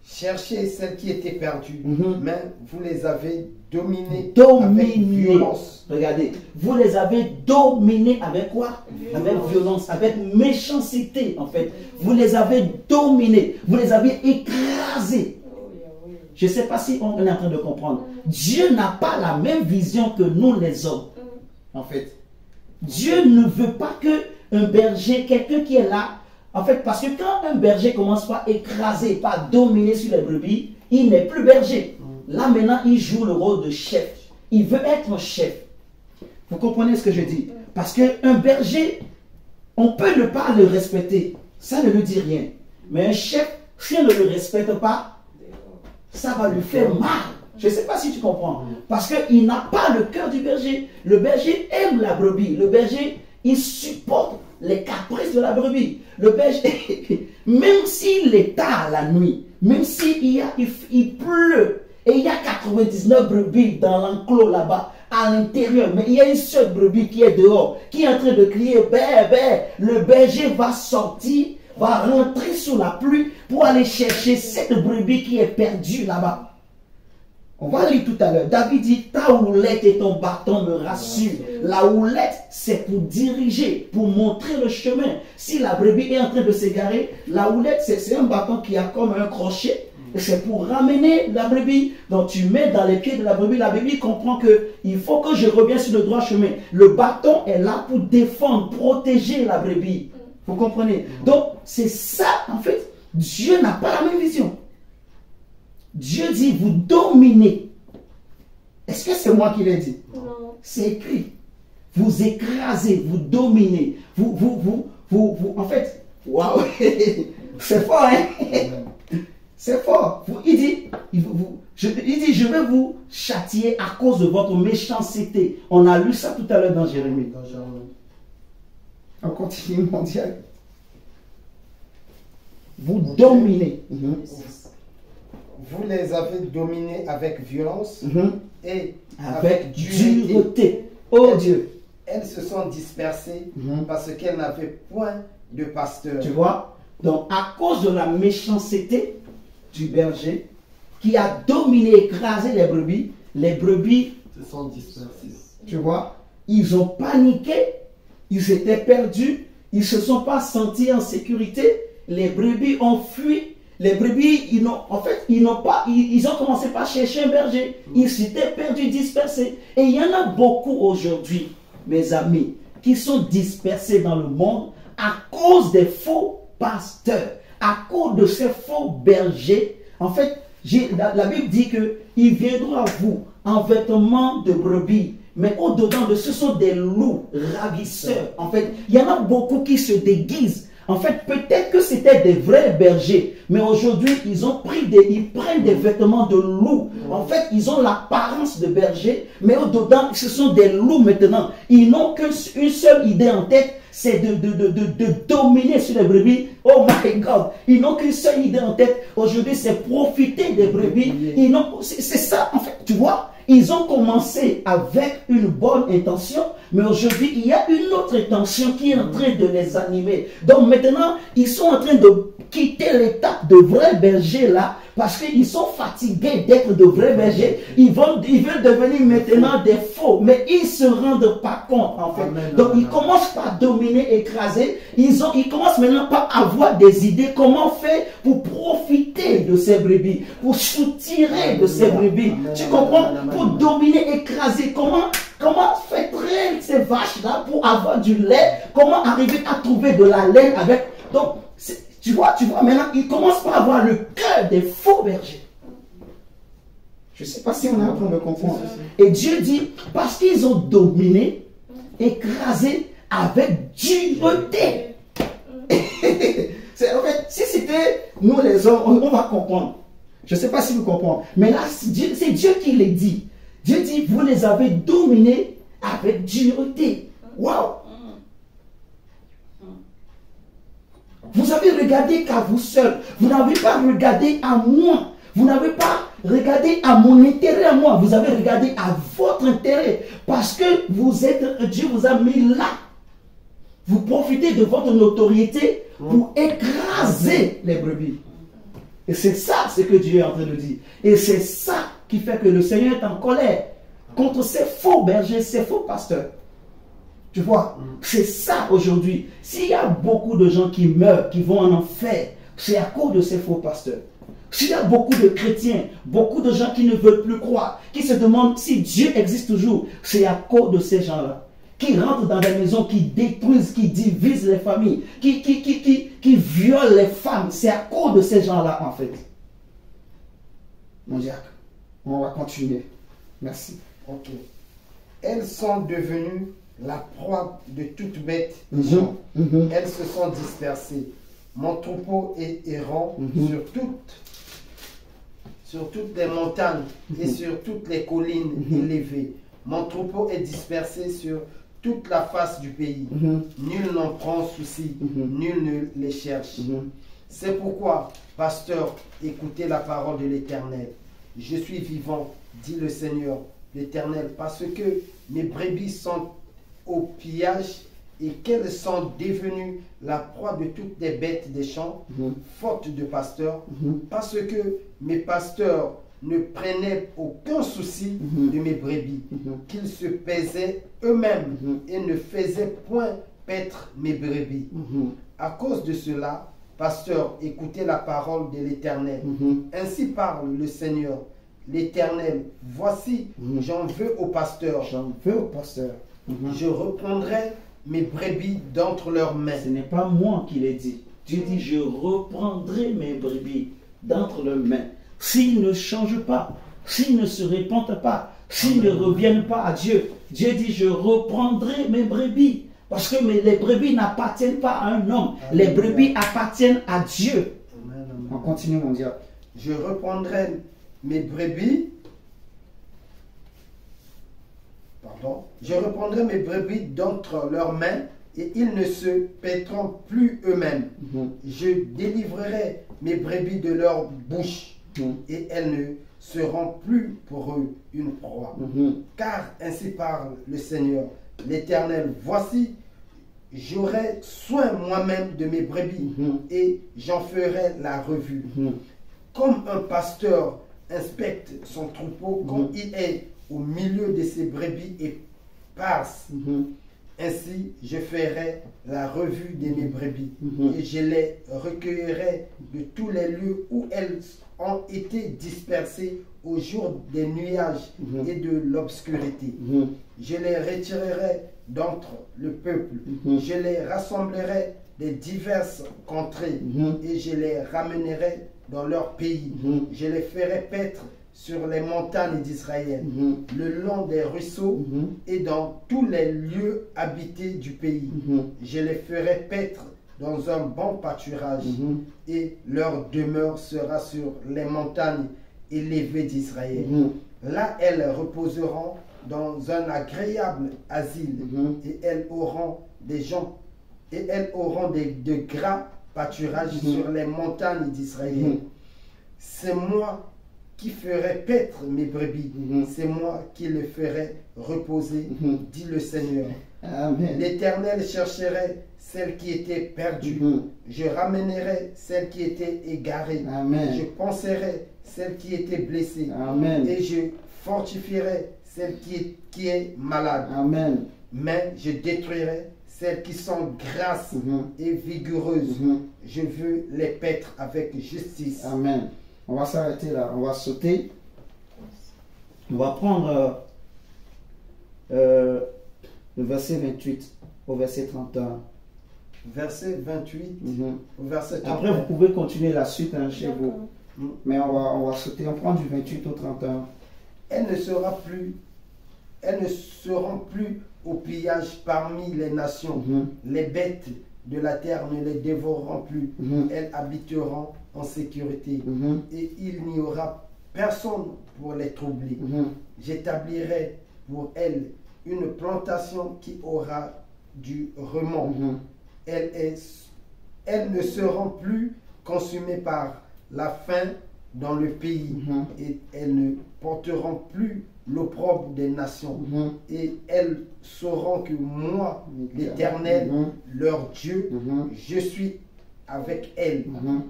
Cherchez celles qui étaient perdues, mais vous les avez dominées avec violence. Regardez, vous les avez dominées avec quoi? Avec violence, avec méchanceté en fait. Vous les avez dominées, vous les avez écrasées. Je ne sais pas si on est en train de comprendre. Dieu n'a pas la même vision que nous les hommes. En fait, Dieu ne veut pas qu'un berger, quelqu'un qui est là, en fait, parce que quand un berger commence par écraser, par dominer sur les brebis, il n'est plus berger. Là maintenant, il joue le rôle de chef. Il veut être un chef. Vous comprenez ce que je dis? Parce qu'un berger, on peut ne pas le respecter. Ça ne lui dit rien. Mais un chef, si on ne le respecte pas, ça va lui faire mal. Je ne sais pas si tu comprends. Parce qu'il n'a pas le cœur du berger. Le berger aime la brebis. Le berger, il supporte les caprices de la brebis. Le berger, même s'il est tard la nuit, même s'il pleut, et il y a 99 brebis dans l'enclos là-bas, à l'intérieur, mais il y a une seule brebis qui est dehors, qui est en train de crier, bé, bé, le berger va sortir, va rentrer sous la pluie pour aller chercher cette brebis qui est perdue là-bas. On va lire tout à l'heure. David dit, ta houlette et ton bâton me rassurent. La houlette, c'est pour diriger, pour montrer le chemin. Si la brebis est en train de s'égarer, la houlette, c'est un bâton qui a comme un crochet. Et c'est pour ramener la brebis. Donc tu mets dans les pieds de la brebis comprend qu'il faut que je revienne sur le droit chemin. Le bâton est là pour défendre, protéger la brebis. Vous comprenez? Donc c'est ça, en fait, Dieu n'a pas la même vision. Dieu dit, vous dominez. Est-ce que c'est moi qui l'ai dit? Non. C'est écrit. Vous écrasez, vous dominez. En fait, waouh. C'est fort, hein? C'est fort. Il dit, je vais vous châtier à cause de votre méchanceté. On a lu ça tout à l'heure dans Jérémie. On continue, mon Dieu. Vous dominez. Vous les avez dominés avec violence et avec dureté. Oh Dieu. Elles se sont dispersées parce qu'elles n'avaient point de pasteur. Tu vois? Donc, à cause de la méchanceté du berger qui a dominé, écrasé les brebis se sont dispersées. Tu vois? Ils ont paniqué, ils étaient perdus, ils ne se sont pas sentis en sécurité, les brebis ont fui. Les brebis, ils ont commencé par chercher un berger. Ils s'étaient perdus, dispersés. Et il y en a beaucoup aujourd'hui, mes amis, qui sont dispersés dans le monde à cause des faux pasteurs, à cause de ces faux bergers. En fait, la Bible dit qu'ils viendront à vous en vêtements de brebis. Mais au-dedans de ce sont des loups ravisseurs. En fait, il y en a beaucoup qui se déguisent. En fait, peut-être que c'était des vrais bergers, mais aujourd'hui, ils prennent des vêtements de loups. En fait, ils ont l'apparence de bergers, mais au-dedans, ce sont des loups maintenant. Ils n'ont qu'une seule idée en tête, c'est de dominer sur les brebis. Oh my God! Ils n'ont qu'une seule idée en tête. Aujourd'hui, c'est profiter des brebis. C'est ça, en fait, tu vois? Ils ont commencé avec une bonne intention, mais aujourd'hui, il y a une autre intention qui est en train de les animer. Donc maintenant, ils sont en train de quitter l'étape de vrais bergers là, parce qu'ils sont fatigués d'être de vrais bergers. Ils veulent devenir maintenant des faux, mais ils ne se rendent pas compte en fait. Donc ils commencent par dominer, écraser. Ils commencent maintenant par avoir des idées comment faire pour profiter de ces brebis, pour soutirer de ces brebis. Tu comprends? Pour dominer, écraser. Comment faire traîner ces vaches-là pour avoir du lait? Comment arriver à trouver de la laine avec... Donc, tu vois, maintenant, ils commencent par avoir le cœur des faux bergers. Je ne sais pas si on est en train de comprendre. Et Dieu dit, parce qu'ils ont dominé, écrasé avec dureté. En fait, si c'était nous les hommes, on va comprendre. Je ne sais pas si vous comprenez. Mais là, c'est Dieu qui les dit. Dieu dit, vous les avez dominés avec dureté. Waouh! Vous avez regardé qu'à vous seul. Vous n'avez pas regardé à moi. Vous n'avez pas regardé à mon intérêt à moi. Vous avez regardé à votre intérêt. Parce que Dieu vous a mis là. Vous profitez de votre notoriété pour écraser les brebis. Et c'est ça ce que Dieu est en train de dire. Et c'est ça qui fait que le Seigneur est en colère contre ces faux bergers, ces faux pasteurs. Tu vois, c'est ça aujourd'hui. S'il y a beaucoup de gens qui meurent, qui vont en enfer, c'est à cause de ces faux pasteurs. S'il y a beaucoup de chrétiens, beaucoup de gens qui ne veulent plus croire, qui se demandent si Dieu existe toujours, c'est à cause de ces gens-là. Qui rentrent dans des maisons, qui détruisent, qui divisent les familles, qui violent les femmes. C'est à cause de ces gens-là, en fait. Mon diacre, on va continuer. Merci. Ok. Elles sont devenues la proie de toute bête. Elles se sont dispersées. Mon troupeau est errant sur toutes les montagnes et sur toutes les collines élevées. Mon troupeau est dispersé sur toute la face du pays. Nul n'en prend souci, nul ne les cherche. C'est pourquoi, pasteur, écoutez la parole de l'Éternel. Je suis vivant, dit le Seigneur, l'Éternel, parce que mes brebis sont au pillage et qu'elles sont devenues la proie de toutes les bêtes des champs, faute de pasteurs, parce que mes pasteurs ne prenaient aucun souci de mes brebis, qu'ils se paisaient eux-mêmes et ne faisaient point paître mes brebis. À cause de cela, pasteur, écoutez la parole de l'Éternel. Ainsi parle le Seigneur, l'Éternel. Voici, j'en veux au pasteur. J'en veux au pasteur. Je reprendrai mes brebis d'entre leurs mains. Ce n'est pas moi qui l'ai dit. Dieu dit, je reprendrai mes brebis d'entre leurs mains. S'ils ne changent pas, s'ils ne se répandent pas, s'ils ne reviennent pas à Dieu, Dieu dit, je reprendrai mes brebis Parce que les brebis n'appartiennent pas à un homme. Les brebis appartiennent à Dieu. Amen, amen. On continue, mon Dieu. Je reprendrai mes brebis. Pardon. Je reprendrai mes brebis d'entre leurs mains et ils ne se paîtront plus eux-mêmes. Je délivrerai mes brebis de leur bouche et elles ne seront plus pour eux une proie. Car ainsi parle le Seigneur, l'Éternel. Voici, j'aurai soin moi-même de mes brebis et j'en ferai la revue. Comme un pasteur inspecte son troupeau quand il est au milieu de ses brebis éparses, ainsi je ferai la revue de mes brebis et je les recueillerai de tous les lieux où elles ont été dispersées au jour des nuages et de l'obscurité. Je les retirerai d'entre le peuple, je les rassemblerai des diverses contrées et je les ramènerai dans leur pays. Je les ferai paître sur les montagnes d'Israël, le long des ruisseaux et dans tous les lieux habités du pays. Je les ferai paître dans un bon pâturage et leur demeure sera sur les montagnes élevées d'Israël. Là, elles reposeront dans un agréable asile et elles auront des gens et elles auront de gras pâturages sur les montagnes d'Israël. C'est moi qui ferai paître mes brebis, c'est moi qui les ferai reposer, dit le Seigneur. L'Éternel chercherait celle qui était perdue. Je ramènerai celle qui était égarée. Je penserai celle qui était blessée. Et je fortifierai celle qui est malade. Mais je détruirai celles qui sont grasses et vigoureuses. Je veux les paître avec justice. Amen. On va s'arrêter là, on va sauter. On va prendre le verset 28 au verset 31. Verset 28 au verset 31. Après, vous pouvez continuer la suite chez vous. Mais on va sauter, on prend du 28 au 31. Elles ne seront plus au pillage parmi les nations. Les bêtes de la terre ne les dévoreront plus. Elles habiteront en sécurité et il n'y aura personne pour les troubler. J'établirai pour elles une plantation qui aura du remords. Elles ne seront plus consumées par la faim dans le pays et elles ne porteront plus l'opprobre des nations et elles sauront que moi, l'Éternel, leur Dieu, je suis avec elles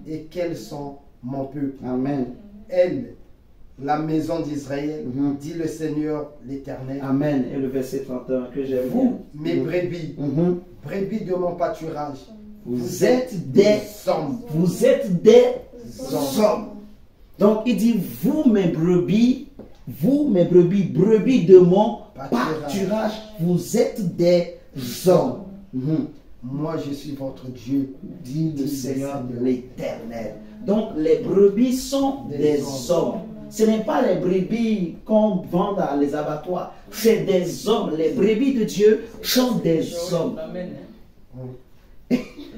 et qu'elles sont mon peuple. Amen. Elles, la maison d'Israël, dit le Seigneur l'Éternel. Amen. Et le verset 31 que j'aime. Vous, mes brebis, brebis de mon pâturage, vous êtes des hommes. Vous êtes des hommes. Donc il dit, vous mes brebis, brebis de mon pâturage, vous êtes des hommes. Moi je suis votre Dieu, dit le Seigneur l'Éternel. Donc les brebis sont des hommes. Ce n'est pas les brebis qu'on vend dans les abattoirs, c'est des hommes. Les brebis de Dieu sont des hommes.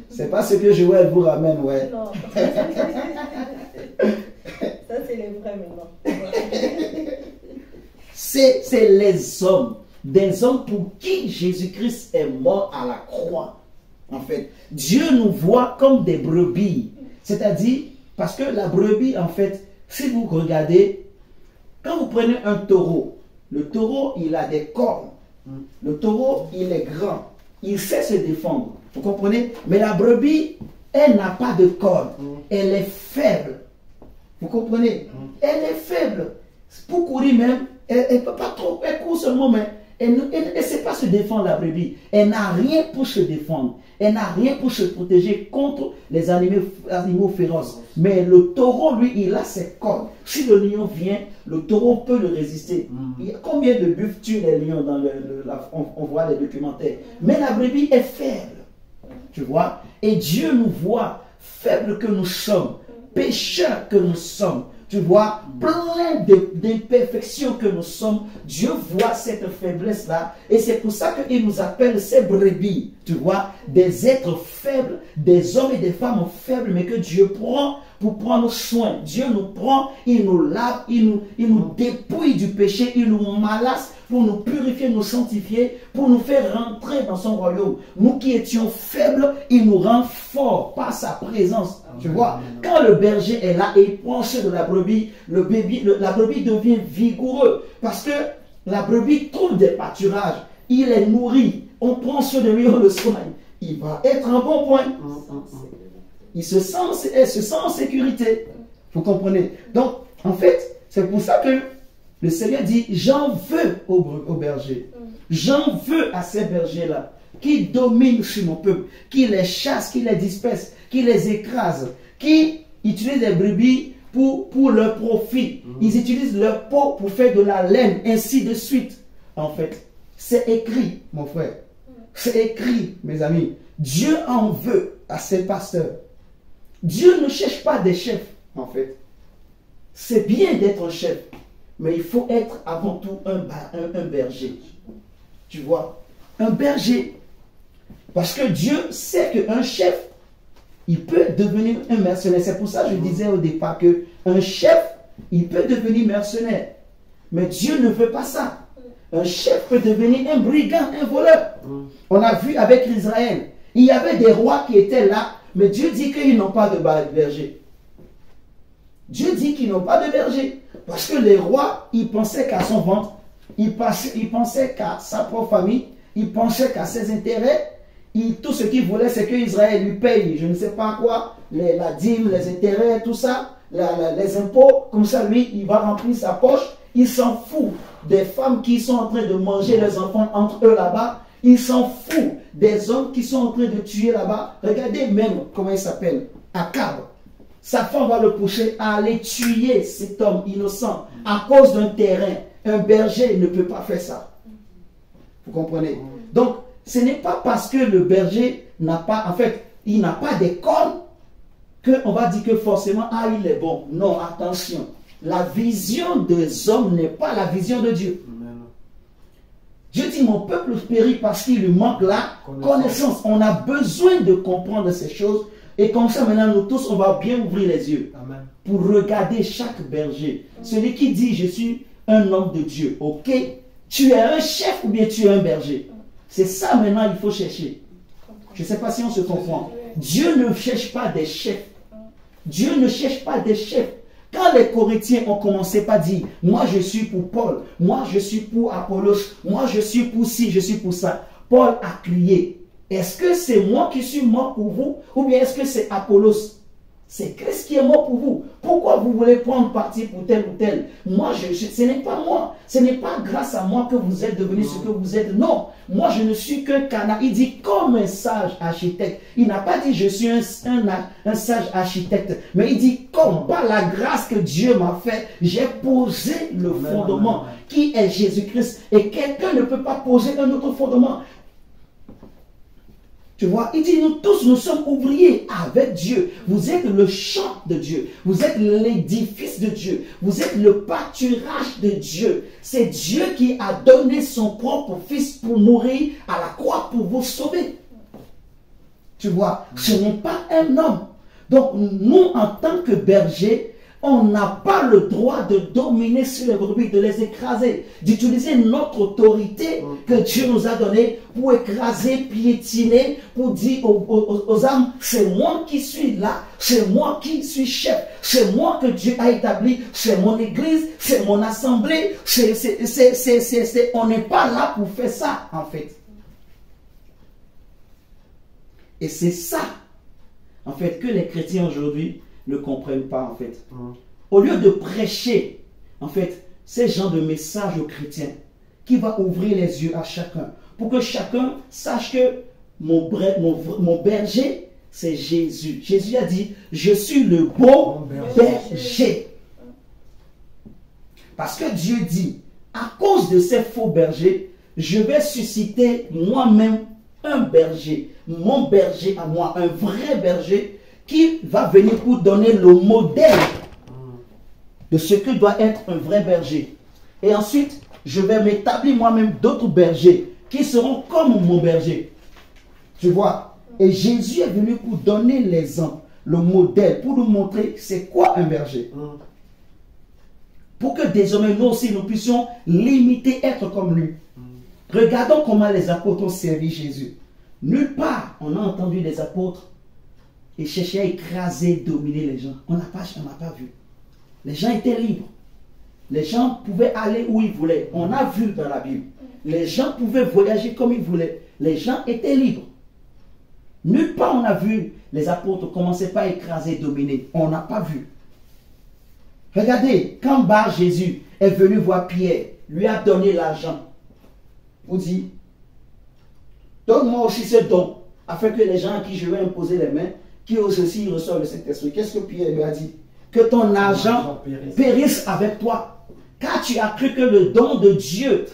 C'est pas ce que Joël vous ramène, ouais. Non. Ça, c'est les vrais maintenant. C'est les hommes. Des hommes pour qui Jésus-Christ est mort à la croix. En fait, Dieu nous voit comme des brebis. C'est-à-dire, parce que la brebis, en fait, si vous regardez, quand vous prenez un taureau, le taureau, il a des cornes. Le taureau, il est grand. Il sait se défendre. Vous comprenez? Mais la brebis, elle n'a pas de cornes. Elle est faible. Vous comprenez? Elle est faible. Pour courir même, elle ne peut pas trop. Elle court seulement, mais elle ne sait pas se défendre, la brebis. Elle n'a rien pour se défendre. Elle n'a rien pour se protéger contre les animaux féroces. Mais le taureau, lui, il a ses cornes. Si le lion vient, le taureau peut le résister. Il y a combien de buffles tuent les lions dans on voit les documentaires. Mais la brebis est faible. Tu vois? Et Dieu nous voit, faibles que nous sommes, pécheurs que nous sommes. tu vois, plein d'imperfections que nous sommes. Dieu voit cette faiblesse-là. Et c'est pour ça qu'il nous appelle ces brebis, tu vois, des êtres faibles, des hommes et des femmes faibles, mais que Dieu prend pour prendre soin. Dieu nous prend, il nous lave, il nous dépouille du péché, il nous malasse pour nous purifier, nous sanctifier, pour nous faire rentrer dans son royaume. Nous qui étions faibles, il nous rend forts par sa présence. Tu vois, quand le berger est là et il prend soin de la brebis, la brebis devient vigoureux parce que la brebis trouve des pâturages, il est nourri, on prend soin de lui, on le soigne. Il va être un bon point. Il se sent en sécurité. Vous comprenez? Donc, en fait, c'est pour ça que le Seigneur dit, j'en veux au berger. J'en veux à ces bergers-là qui dominent sur mon peuple, qui les chassent, qui les dispersent, qui les écrasent, qui utilisent les brebis pour leur profit. Ils utilisent leur peau pour faire de la laine, ainsi de suite. En fait, c'est écrit, mon frère. C'est écrit, mes amis. Dieu en veut à ses pasteurs. Dieu ne cherche pas des chefs, en fait. C'est bien d'être un chef, mais il faut être avant tout un berger. Tu vois, un berger. Parce que Dieu sait qu'un chef, il peut devenir un mercenaire. C'est pour ça que je disais au départ qu'un chef, il peut devenir mercenaire. Mais Dieu ne veut pas ça. Un chef peut devenir un brigand, un voleur. On a vu avec Israël. Il y avait des rois qui étaient là, mais Dieu dit qu'ils n'ont pas de berger. Dieu dit qu'ils n'ont pas de berger. Parce que les rois, ils pensaient qu'à son ventre, ils pensaient qu'à sa propre famille, ils pensaient qu'à ses intérêts. Tout ce qu'ils voulaient, c'est qu'Israël lui paye, je ne sais pas quoi, la dîme, les intérêts, tout ça, les impôts. Comme ça, lui, il va remplir sa poche. Il s'en fout des femmes qui sont en train de manger les enfants entre eux là-bas. Il s'en fout des hommes qui sont en train de tuer là-bas. Regardez même comment il s'appelle, Akab. Sa femme va le pousser à aller tuer cet homme innocent à cause d'un terrain. Un berger ne peut pas faire ça. Vous comprenez? Donc, ce n'est pas parce que le berger n'a pas, en fait, il n'a pas des cornes qu'on va dire que forcément, ah, il est bon. Non, attention. La vision des hommes n'est pas la vision de Dieu. Dieu dit, mon peuple périt parce qu'il lui manque la connaissance. On a besoin de comprendre ces choses. Et comme ça, maintenant, nous tous, on va bien ouvrir les yeux. Amen. Pour regarder chaque berger. Celui qui dit, je suis un homme de Dieu. Ok? Tu es un chef ou bien tu es un berger? C'est ça maintenant il faut chercher. Je ne sais pas si on se comprend. Dieu ne cherche pas des chefs. Dieu ne cherche pas des chefs. Quand les Corinthiens ont commencé par dire, moi je suis pour Paul, moi je suis pour Apollos, moi je suis pour ci, je suis pour ça. Paul a crié, est-ce que c'est moi qui suis mort pour vous ou bien est-ce que c'est Apollos? C'est Christ qui est mort pour vous. Pourquoi vous voulez prendre parti pour tel ou tel? Moi, ce n'est pas moi. Ce n'est pas grâce à moi que vous êtes devenus ce que vous êtes. Non. Moi, je ne suis que Cana. Il dit comme un sage architecte. Il n'a pas dit je suis un sage architecte. Mais il dit comme par la grâce que Dieu m'a fait, j'ai posé le fondement qui est Jésus-Christ. Et quelqu'un ne peut pas poser un autre fondement. Tu vois, il dit, nous tous, nous sommes ouvriers avec Dieu. Vous êtes le champ de Dieu. Vous êtes l'édifice de Dieu. Vous êtes le pâturage de Dieu. C'est Dieu qui a donné son propre fils pour mourir à la croix pour vous sauver. Tu vois, ce n'est pas un homme. Donc, nous, en tant que bergers, on n'a pas le droit de dominer sur les brebis, de les écraser, d'utiliser notre autorité que Dieu nous a donnée pour écraser, piétiner, pour dire aux âmes, c'est moi qui suis là, c'est moi qui suis chef, c'est moi que Dieu a établi, c'est mon église, c'est mon assemblée, on n'est pas là pour faire ça, en fait. Et c'est ça, en fait, que les chrétiens aujourd'hui ne comprennent pas, en fait. Au lieu de prêcher, en fait, ces genres de messages aux chrétiens, qui va ouvrir les yeux à chacun, pour que chacun sache que mon berger, c'est Jésus. Jésus a dit, je suis le bon berger. Parce que Dieu dit, à cause de ces faux bergers, je vais susciter moi-même un berger, mon berger à moi, un vrai berger, qui va venir pour donner le modèle de ce que doit être un vrai berger. Et ensuite, je vais m'établir moi-même d'autres bergers qui seront comme mon berger. Tu vois? Et Jésus est venu pour donner l'exemple, le modèle, pour nous montrer c'est quoi un berger. Pour que désormais nous aussi nous puissions l'imiter, être comme lui. Regardons comment les apôtres ont servi Jésus. Nulle part on a entendu des apôtres et chercher à écraser, dominer les gens. On n'a pas vu. Les gens étaient libres. Les gens pouvaient aller où ils voulaient. On a vu dans la Bible. Les gens pouvaient voyager comme ils voulaient. Les gens étaient libres. Nulle part on a vu les apôtres commencer par écraser, dominer. On n'a pas vu. Regardez, quand Bar Jésus est venu voir Pierre, lui a donné l'argent. Vous dites, donne-moi aussi ce don, afin que les gens à qui je vais imposer les mains, qui aussi reçoivent le Saint-Esprit. Qu'est-ce que Pierre lui a dit? Que ton argent périsse avec toi. Car tu as cru que le don de Dieu,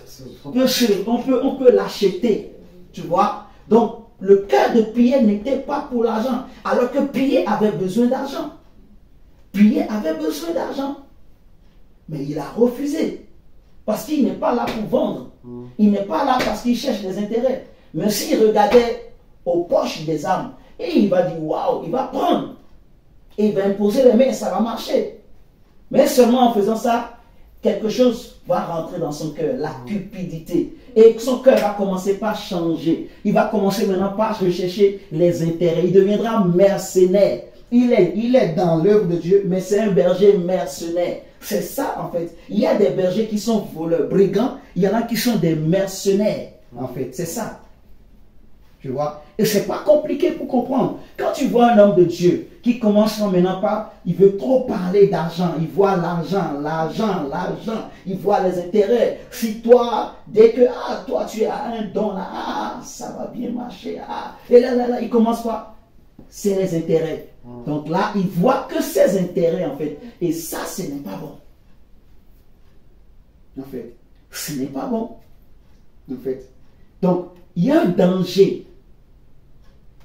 on peut l'acheter. Tu vois? Donc, le cœur de Pierre n'était pas pour l'argent, alors que Pierre avait besoin d'argent. Pierre avait besoin d'argent. Mais il a refusé. Parce qu'il n'est pas là pour vendre. Il n'est pas là parce qu'il cherche des intérêts. Mais s'il regardait aux poches des âmes, et il va dire, waouh, il va prendre. Et il va imposer les mains et ça va marcher. Mais seulement en faisant ça, quelque chose va rentrer dans son cœur, la cupidité. Et son cœur va commencer par changer. Il va commencer maintenant par rechercher les intérêts. Il deviendra mercenaire. Il est dans l'œuvre de Dieu, mais c'est un berger mercenaire. C'est ça en fait. Il y a des bergers qui sont voleurs, brigands. Il y en a qui sont des mercenaires. En fait, c'est ça. Tu vois? Et c'est pas compliqué pour comprendre. Quand tu vois un homme de Dieu qui commence maintenant par, il veut trop parler d'argent. Il voit l'argent. Il voit les intérêts. Si toi, dès que, toi tu as un don là, ça va bien marcher. Et là, il commence par, c'est les intérêts. Donc là, il voit que ses intérêts en fait. Et ça, ce n'est pas bon. En fait, ce n'est pas bon. En fait. Donc, il y a un danger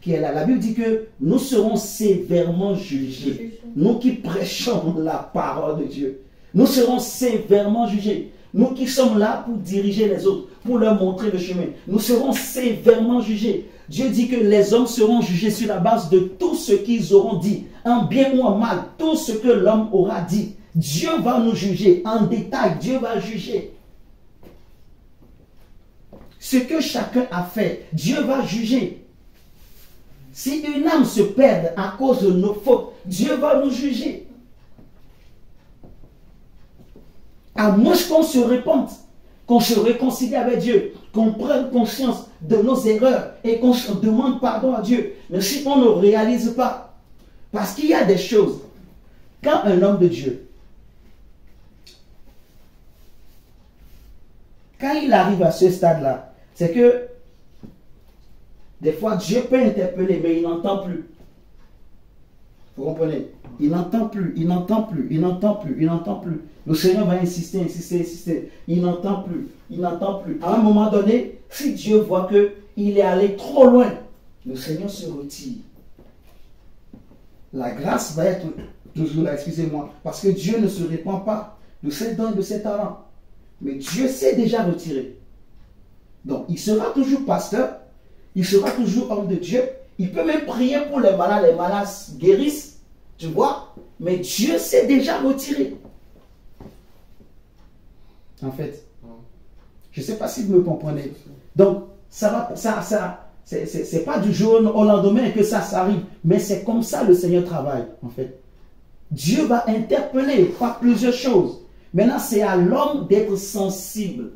qui est là. La Bible dit que nous serons sévèrement jugés. Nous qui prêchons la parole de Dieu. Nous serons sévèrement jugés. Nous qui sommes là pour diriger les autres, pour leur montrer le chemin. Nous serons sévèrement jugés. Dieu dit que les hommes seront jugés sur la base de tout ce qu'ils auront dit, en bien ou en mal, tout ce que l'homme aura dit. Dieu va nous juger en détail, Dieu va juger. Ce que chacun a fait, Dieu va juger. Si une âme se perd à cause de nos fautes, Dieu va nous juger. À moins qu'on se repente, qu'on se réconcilie avec Dieu, qu'on prenne conscience de nos erreurs et qu'on se demande pardon à Dieu. Mais si on ne réalise pas, parce qu'il y a des choses, quand un homme de Dieu, quand il arrive à ce stade-là, c'est que des fois Dieu peut interpeller, mais il n'entend plus. Vous comprenez? Il n'entend plus, il n'entend plus, il n'entend plus, il n'entend plus. Le Seigneur va insister, insister, insister. Il n'entend plus, il n'entend plus. À un moment donné, si Dieu voit qu'il est allé trop loin, le Seigneur se retire. La grâce va être toujours là, excusez-moi, parce que Dieu ne se répand pas de ses dons et de ses talents. Mais Dieu s'est déjà retiré. Donc, il sera toujours pasteur, il sera toujours homme de Dieu. Il peut même prier pour les malades guérissent, tu vois. Mais Dieu s'est déjà retiré. En fait, je ne sais pas si vous me comprenez. Donc, c'est pas du jour au lendemain que ça s'arrive, mais c'est comme ça le Seigneur travaille, en fait. Dieu va interpeller par plusieurs choses. Maintenant, c'est à l'homme d'être sensible,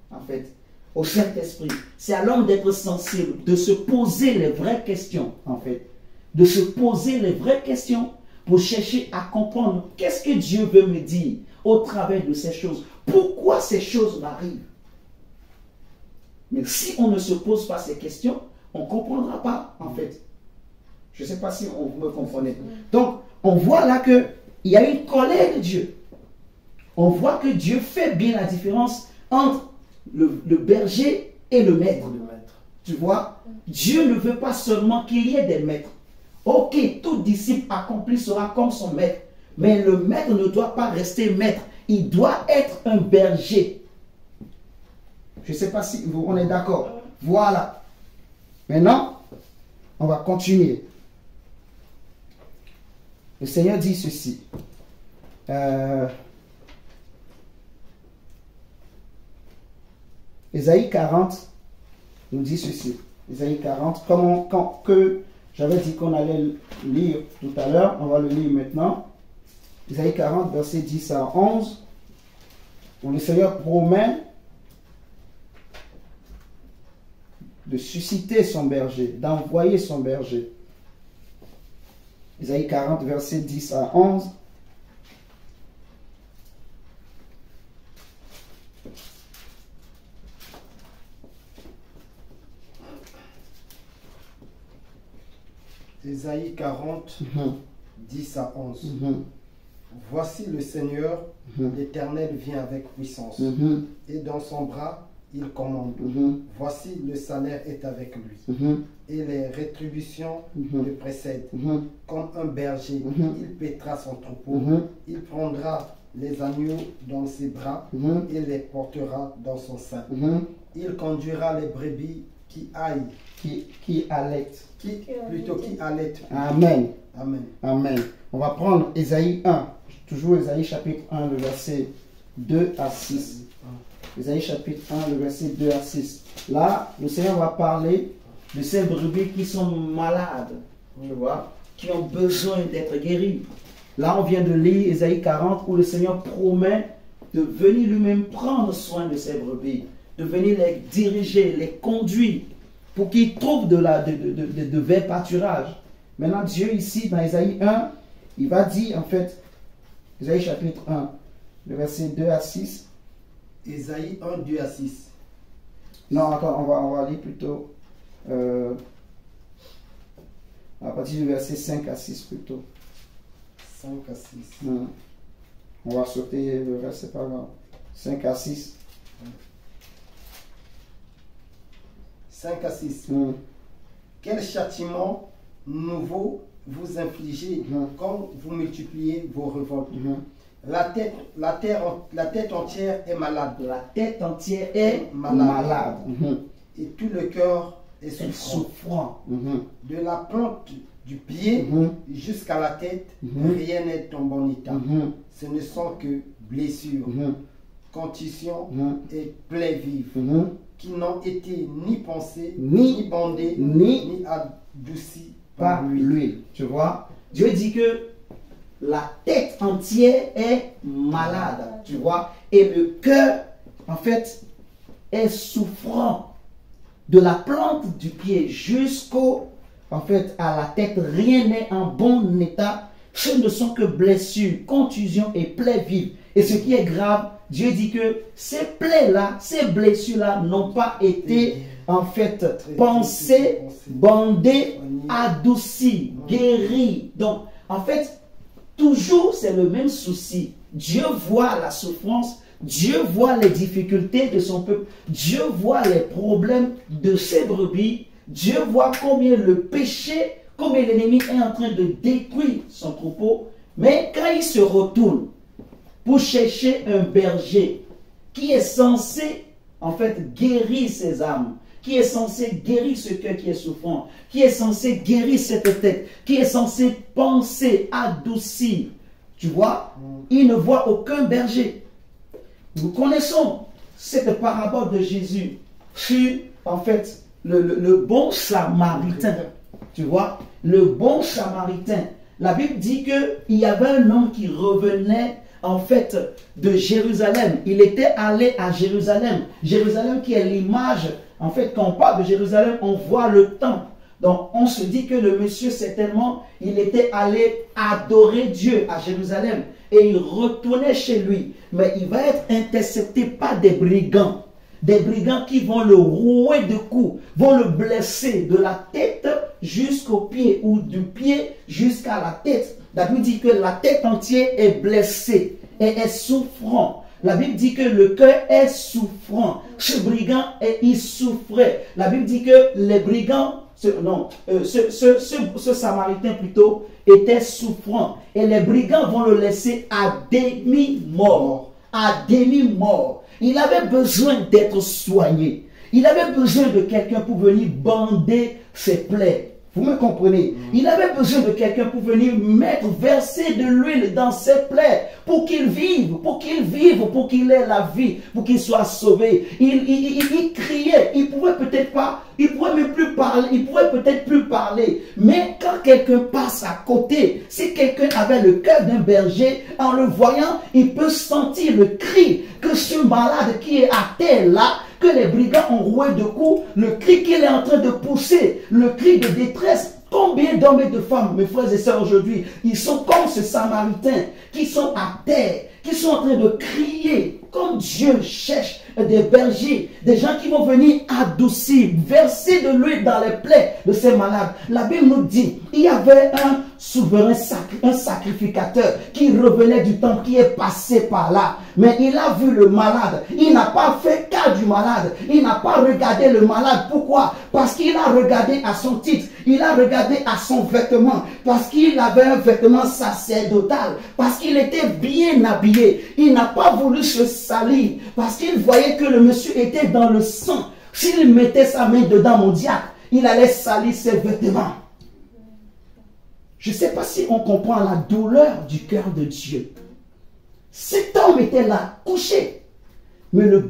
en fait, au Saint-Esprit. C'est à l'homme d'être sensible, de se poser les vraies questions, en fait. De se poser les vraies questions pour chercher à comprendre qu'est-ce que Dieu veut me dire au travers de ces choses. Pourquoi ces choses m'arrivent? Mais si on ne se pose pas ces questions, on ne comprendra pas, en fait. Je ne sais pas si vous me comprenez. Donc, on voit là qu'il y a une colère de Dieu. On voit que Dieu fait bien la différence entre le berger et le maître. Tu vois, Dieu ne veut pas seulement qu'il y ait des maîtres. Ok, tout disciple accompli sera comme son maître. Mais le maître ne doit pas rester maître. Il doit être un berger. Je ne sais pas si on est d'accord. Voilà. Maintenant, on va continuer. Le Seigneur dit ceci. Ésaïe 40 nous dit ceci. Ésaïe 40, que j'avais dit qu'on allait lire tout à l'heure, on va le lire maintenant. Ésaïe 40, versets 10 à 11, où le Seigneur promet de susciter son berger, d'envoyer son berger. Ésaïe 40, versets 10 à 11. Ésaïe 40, 10 à 11. Voici le Seigneur, l'Éternel vient avec puissance, et dans son bras, il commande. Voici le salaire est avec lui, et les rétributions le précèdent. Comme un berger, il paîtra son troupeau, il prendra les agneaux dans ses bras, et les portera dans son sein. Il conduira les brebis qui aillent. Qui allaitent. Qui allaitent. Amen. Amen. Amen. On va prendre Ésaïe 1. Toujours Ésaïe chapitre 1, le verset 2 à 6. Ésaïe chapitre 1, le verset 2 à 6. Là, le Seigneur va parler de ces brebis qui sont malades. Tu vois, qui ont besoin d'être guéris. Là, on vient de lire Ésaïe 40 où le Seigneur promet de venir lui-même prendre soin de ces brebis, de venir les diriger, les conduire pour qu'ils trouvent de verts pâturages. Maintenant, Dieu ici, dans Ésaïe 1, il va dire en fait, Ésaïe chapitre 1, le verset 2 à 6. Ésaïe 1, 2 à 6. Non, attends, on va lire plutôt à partir du verset 5 à 6 plutôt. 5 à 6. On va sauter le verset, pas grave. 5 à 6. 5 à 6. Quel châtiment nouveau vous infligez quand vous multipliez vos révoltes? La tête entière est malade. La tête entière est malade. Et tout le cœur est souffrant. De la plante du pied jusqu'à la tête, rien n'est en bon état. Ce ne sont que blessures, contusions et plaies vives qui n'ont été ni pensées, ni bandées, ni adoucies par lui. Tu vois, Dieu dit que la tête entière est malade, tu vois, et le cœur, en fait, est souffrant. De la plante du pied jusqu'au, en fait, à la tête, rien n'est en bon état. Ce ne sont que blessures, contusions et plaies vives. Et ce qui est grave, Dieu dit que ces plaies-là, ces blessures-là n'ont pas été, en fait, pensées, bandées, adoucies, guéries. Donc, en fait, toujours, c'est le même souci. Dieu voit la souffrance, Dieu voit les difficultés de son peuple, Dieu voit les problèmes de ses brebis, Dieu voit combien le péché, combien l'ennemi est en train de détruire son troupeau. Mais quand il se retourne pour chercher un berger qui est censé, en fait, guérir ses âmes, qui est censé guérir ce cœur qui est souffrant, qui est censé guérir cette tête, qui est censé penser, adoucir. Tu vois, il ne voit aucun berger. Nous connaissons cette parabole de Jésus sur, en fait, le bon samaritain. Tu vois, le bon samaritain. La Bible dit qu'il y avait un homme qui revenait, en fait, de Jérusalem. Il était allé à Jérusalem. Jérusalem qui est l'image. En fait, quand on parle de Jérusalem, on voit le temple. Donc, on se dit que le monsieur, certainement, il était allé adorer Dieu à Jérusalem. Et il retournait chez lui. Mais il va être intercepté par des brigands. Des brigands qui vont le rouer de coups, vont le blesser de la tête jusqu'au pied ou du pied jusqu'à la tête. La Bible dit que la tête entière est blessée et est souffrant. La Bible dit que le cœur est souffrant. Ce brigand, il souffrait. La Bible dit que les brigands ce Samaritain plutôt était souffrant. Et les brigands vont le laisser à demi-mort. À demi-mort. Il avait besoin d'être soigné. Il avait besoin de quelqu'un pour venir bander ses plaies. Vous me comprenez? Il avait besoin de quelqu'un pour venir verser de l'huile dans ses plaies, pour qu'il vive, pour qu'il ait la vie, pour qu'il soit sauvé. Il criait, il pouvait peut-être pas, il pourrait même plus parler, il pourrait peut-être plus parler. Mais quand quelqu'un passe à côté, si quelqu'un avait le cœur d'un berger, en le voyant, il peut sentir le cri que ce malade qui est à terre là, que les brigands ont roué de coups, le cri qu'il est en train de pousser, le cri de détresse. Combien d'hommes et de femmes, mes frères et sœurs, aujourd'hui, ils sont comme ce Samaritain, qui sont à terre, qui sont en train de crier, comme Dieu cherche des bergers, des gens qui vont venir adoucir, verser de l'huile dans les plaies de ces malades. La Bible nous dit, il y avait un souverain, un sacrificateur qui revenait du temple, qui est passé par là. Mais il a vu le malade. Il n'a pas fait cas du malade. Il n'a pas regardé le malade. Pourquoi? Parce qu'il a regardé à son titre. Il a regardé à son vêtement. Parce qu'il avait un vêtement sacerdotal. Parce qu'il était bien habillé. Il n'a pas voulu se salir. Parce qu'il voyait que le monsieur était dans le sang. S'il mettait sa main dedans, mon diable, il allait salir ses vêtements. Je ne sais pas si on comprend la douleur du cœur de Dieu. Cet homme était là, couché. Mais le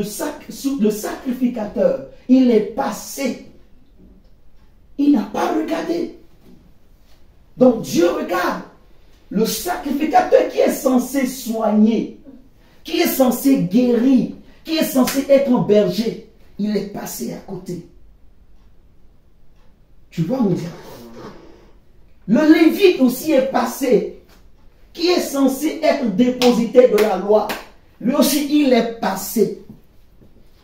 sacrificateur, il est passé. Il n'a pas regardé. Donc Dieu regarde. Le sacrificateur qui est censé soigner, qui est censé guérir, qui est censé être un berger, il est passé à côté. Tu vois, mon Dieu. Le Lévite aussi est passé, qui est censé être dépositaire de la loi. Lui aussi, il est passé.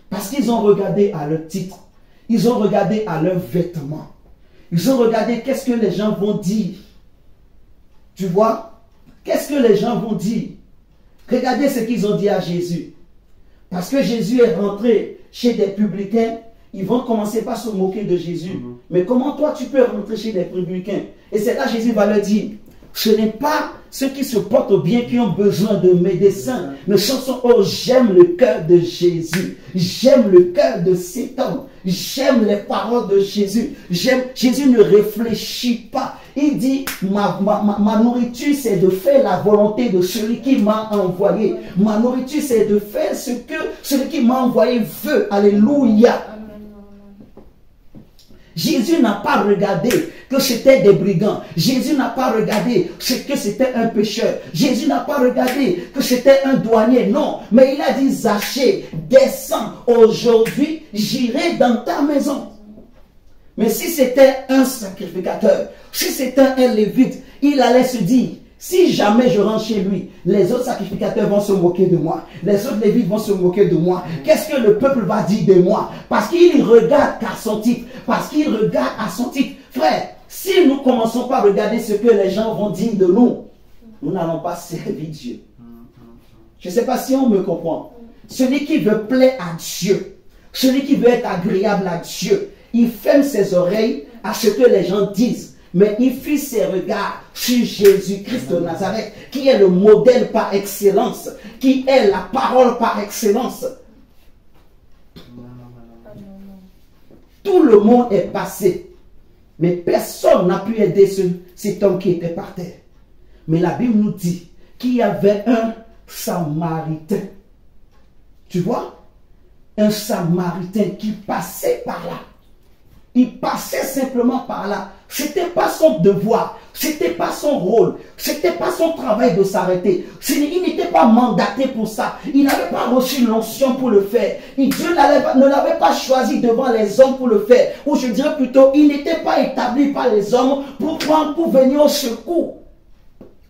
Parce qu'ils ont regardé à leur titre. Ils ont regardé à leurs vêtements. Ils ont regardé qu'est-ce que les gens vont dire. Tu vois? Qu'est-ce que les gens vont dire? Regardez ce qu'ils ont dit à Jésus. Parce que Jésus est rentré chez des publicains, ils vont commencer par se moquer de Jésus. Mais comment toi tu peux rentrer chez des publicains? Et c'est là Jésus va leur dire, ce n'est pas ceux qui se portent bien qui ont besoin de médecins, mais ce sont, oh, j'aime le cœur de Jésus, j'aime le cœur de cet homme, j'aime les paroles de Jésus, Jésus ne réfléchit pas. Il dit, ma nourriture, c'est de faire la volonté de celui qui m'a envoyé. Ma nourriture, c'est de faire ce que celui qui m'a envoyé veut. Alléluia. Jésus n'a pas regardé que c'était des brigands. Jésus n'a pas regardé que c'était un pécheur. Jésus n'a pas regardé que c'était un douanier. Non, mais il a dit, Zachée, descends. Aujourd'hui, j'irai dans ta maison. Mais si c'était un sacrificateur, si c'était un lévite, il allait se dire, si jamais je rentre chez lui, les autres sacrificateurs vont se moquer de moi. Les autres lévites vont se moquer de moi. Qu'est-ce que le peuple va dire de moi? Parce qu'il regarde qu'à son titre. Parce qu'il regarde à son titre. Frère, si nous ne commençons pas à regarder ce que les gens vont dire de nous, nous n'allons pas servir Dieu. Je ne sais pas si on me comprend. Celui qui veut plaire à Dieu, celui qui veut être agréable à Dieu, il ferme ses oreilles à ce que les gens disent. Mais il fixe ses regards sur Jésus-Christ de Nazareth, qui est le modèle par excellence, qui est la parole par excellence. Tout le monde est passé, mais personne n'a pu aider cet homme qui était par terre. Mais la Bible nous dit qu'il y avait un Samaritain. Tu vois? Un Samaritain qui passait par là. Il passait simplement par là. Ce n'était pas son devoir, ce n'était pas son rôle, ce n'était pas son travail de s'arrêter. Il n'était pas mandaté pour ça. Il n'avait pas reçu l'onction pour le faire. Et Dieu ne l'avait pas choisi devant les hommes pour le faire. Ou je dirais plutôt, il n'était pas établi par les hommes pour venir au secours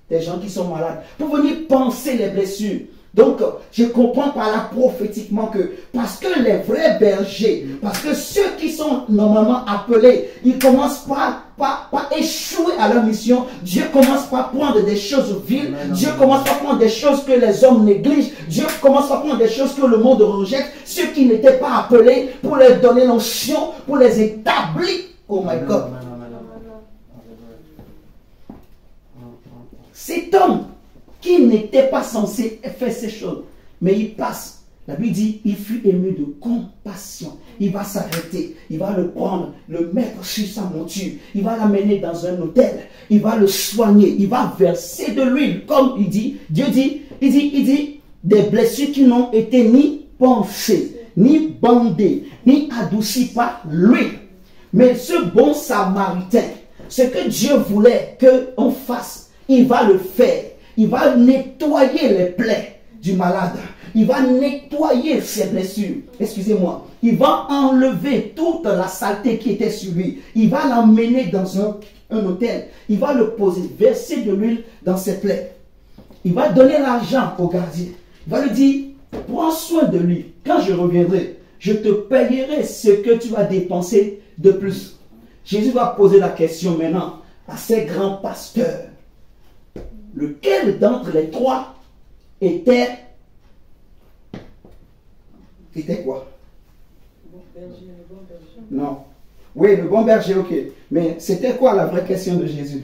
des gens qui sont malades, pour venir panser les blessures. Donc, je comprends par là prophétiquement que, parce que les vrais bergers, parce que ceux qui sont normalement appelés, ils commencent pas échouer à leur mission. Dieu commence par prendre des choses viles. Dieu commence par prendre des choses que les hommes négligent. Dieu commence par prendre des choses que le monde rejette. Ceux qui n'étaient pas appelés pour leur donner l'onction, pour les établir Oh my God. Amen, amen, amen. Cet homme qui n'était pas censé faire ces choses, mais il passe. La Bible dit, il fut ému de compassion. Il va s'arrêter, il va le prendre, le mettre sur sa monture, il va l'amener dans un hôtel, il va le soigner, il va verser de l'huile, comme il dit, Dieu dit, il dit, des blessures qui n'ont été ni pansées, ni bandées, ni adoucies par l'huile. Mais ce bon samaritain, ce que Dieu voulait qu'on fasse, il va le faire. Il va nettoyer les plaies du malade. Il va nettoyer ses blessures. Excusez-moi. Il va enlever toute la saleté qui était sur lui. Il va l'emmener dans un hôtel. Il va le poser, verser de l'huile dans ses plaies. Il va donner l'argent au gardien. Il va lui dire, prends soin de lui. Quand je reviendrai, je te payerai ce que tu vas dépenser de plus. Jésus va poser la question maintenant à ces grands pasteurs. Lequel d'entre les trois était quoi? Le bon berger. Non. Oui, le bon berger, ok. Mais c'était quoi la vraie question de Jésus?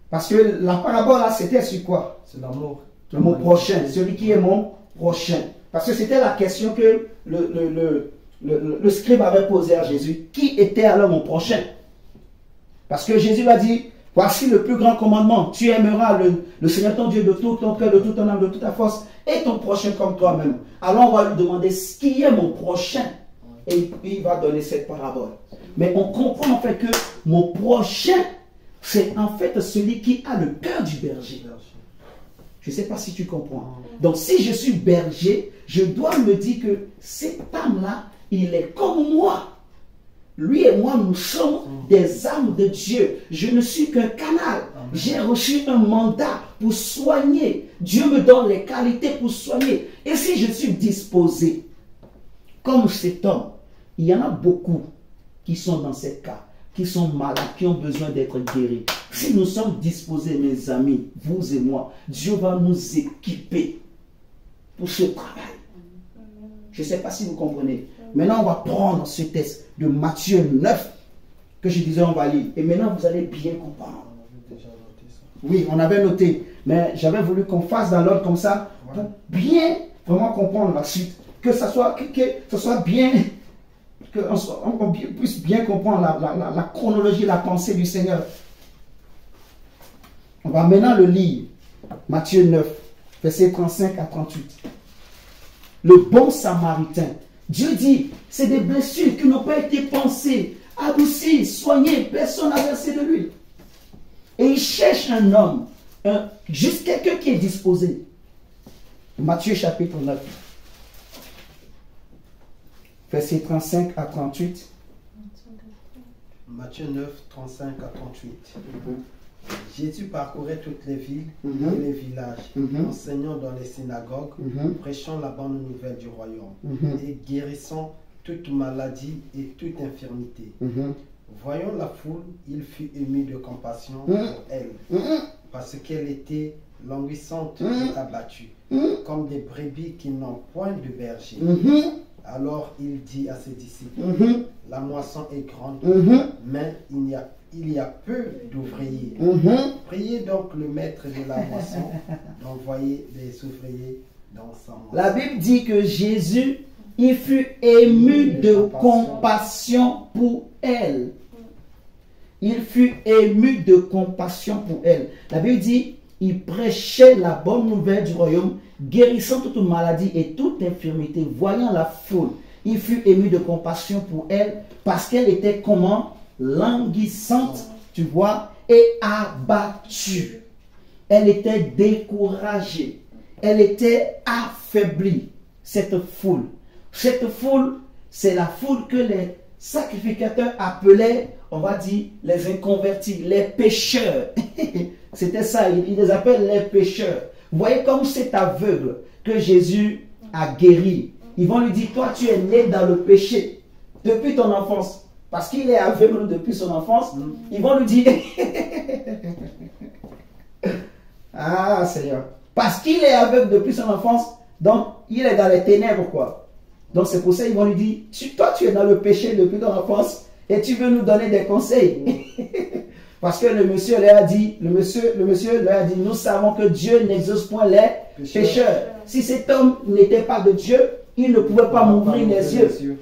Parce que la parabole là, c'était sur quoi? C'est l'amour. Mon prochain, celui qui est mon prochain. Parce que c'était la question que le scribe avait posée à Jésus. Qui était alors mon prochain? Parce que Jésus a dit, voici le plus grand commandement. Tu aimeras le Seigneur ton Dieu de tout ton cœur, de toute ton âme, de toute ta force, et ton prochain comme toi-même. Alors on va lui demander ce qui est mon prochain. Et il va donner cette parabole. Mais on comprend en fait que mon prochain, c'est en fait celui qui a le cœur du berger. Je ne sais pas si tu comprends. Donc si je suis berger, je dois me dire que cet âme-là, il est comme moi. Lui et moi, nous sommes des âmes de Dieu. Je ne suis qu'un canal. J'ai reçu un mandat pour soigner. Dieu me donne les qualités pour soigner. Et si je suis disposé, comme cet homme, il y en a beaucoup qui sont dans ce cas, qui sont malades, qui ont besoin d'être guéris. Si nous sommes disposés, mes amis, vous et moi, Dieu va nous équiper pour ce travail. Je ne sais pas si vous comprenez. Maintenant, on va prendre ce texte de Matthieu 9 que je disais on va lire. Et maintenant, vous allez bien comprendre. Oui, on avait noté. Mais j'avais voulu qu'on fasse dans l'ordre comme ça pour bien vraiment comprendre la suite. Que ça soit bien, qu'on puisse bien comprendre la chronologie, la pensée du Seigneur. On va maintenant le lire. Matthieu 9, versets 35 à 38. Le bon samaritain. Dieu dit, c'est des blessures qui n'ont pas été pensées, adoucies, soignées, personne n'a versé de l'huile. Et il cherche un homme, juste quelqu'un qui est disposé. Matthieu chapitre 9, versets 35 à 38. Matthieu 9, 35 à 38. Jésus parcourait toutes les villes et les villages, enseignant dans les synagogues, prêchant la bonne nouvelle du royaume et guérissant toute maladie et toute infirmité. Voyant la foule, il fut ému de compassion pour elle, parce qu'elle était languissante et abattue, comme des brebis qui n'ont point de berger. Alors il dit à ses disciples, la moisson est grande, mais il y a peu d'ouvriers. Priez donc le maître de la moisson d'envoyer les ouvriers dans sa moisson. La Bible dit que Jésus, il fut ému de compassion pour elle. Il fut ému de compassion pour elle. La Bible dit, il prêchait la bonne nouvelle du royaume, guérissant toute maladie et toute infirmité. Voyant la foule, il fut ému de compassion pour elle, parce qu'elle était comment? Languissante, tu vois, et abattue. Elle était découragée. Elle était affaiblie, cette foule. Cette foule, c'est la foule que les sacrificateurs appelaient, on va dire, les inconvertis, les pécheurs. C'était ça, ils les appellent les pécheurs. Vous voyez comme cet aveugle que Jésus a guéri. Ils vont lui dire, toi tu es né dans le péché depuis ton enfance. Parce qu'il est aveugle depuis son enfance, ils vont lui dire, ah Seigneur, parce qu'il est aveugle depuis son enfance, donc il est dans les ténèbres quoi. Donc c'est pour ça qu'ils vont lui dire, toi tu es dans le péché depuis ton enfance et tu veux nous donner des conseils. Parce que le monsieur leur a dit, le monsieur leur a dit, nous savons que Dieu n'exauce point les pécheurs. Si cet homme n'était pas de Dieu, il ne pouvait pas m'ouvrir les yeux.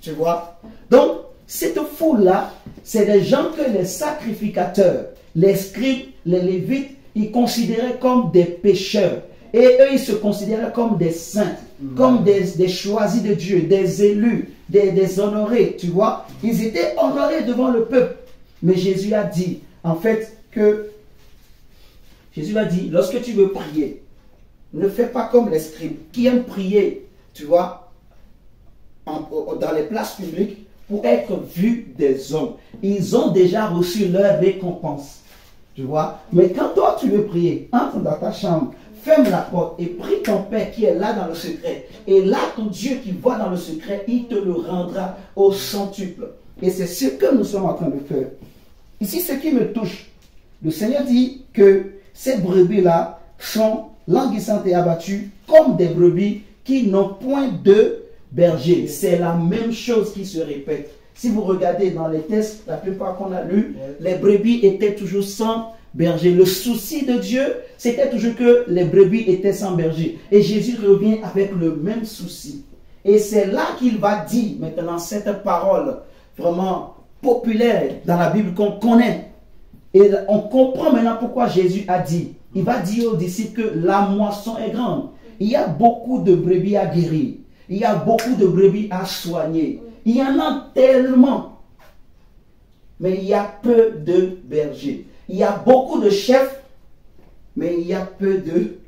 Tu vois? Donc, cette foule-là, c'est des gens que les sacrificateurs, les scribes, les lévites, ils considéraient comme des pécheurs. Et eux, ils se considéraient comme des saints, comme des choisis de Dieu, des élus, des honorés, tu vois. Ils étaient honorés devant le peuple. Mais Jésus a dit, en fait, Jésus a dit, lorsque tu veux prier, ne fais pas comme les scribes qui aiment prier, tu vois, dans les places publiques pour être vus des hommes. Ils ont déjà reçu leur récompense, tu vois. Mais quand toi tu veux prier, entre dans ta chambre, ferme la porte et prie ton Père qui est là dans le secret. Et là, ton Dieu qui voit dans le secret, il te le rendra au centuple. Et c'est ce que nous sommes en train de faire. Ici, ce qui me touche, le Seigneur dit que ces brebis-là sont languissantes et abattues comme des brebis qui n'ont point de berger. C'est la même chose qui se répète. Si vous regardez dans les textes, la plupart qu'on a lus, les brebis étaient toujours sans berger. Le souci de Dieu, c'était toujours que les brebis étaient sans berger. Et Jésus revient avec le même souci. Et c'est là qu'il va dire maintenant cette parole vraiment populaire dans la Bible qu'on connaît. Et on comprend maintenant pourquoi Jésus a dit. Il va dire aux disciples que la moisson est grande. Il y a beaucoup de brebis à guérir. Il y a beaucoup de brebis à soigner. Il y en a tellement. Mais il y a peu de bergers. Il y a beaucoup de chefs, mais il y a peu de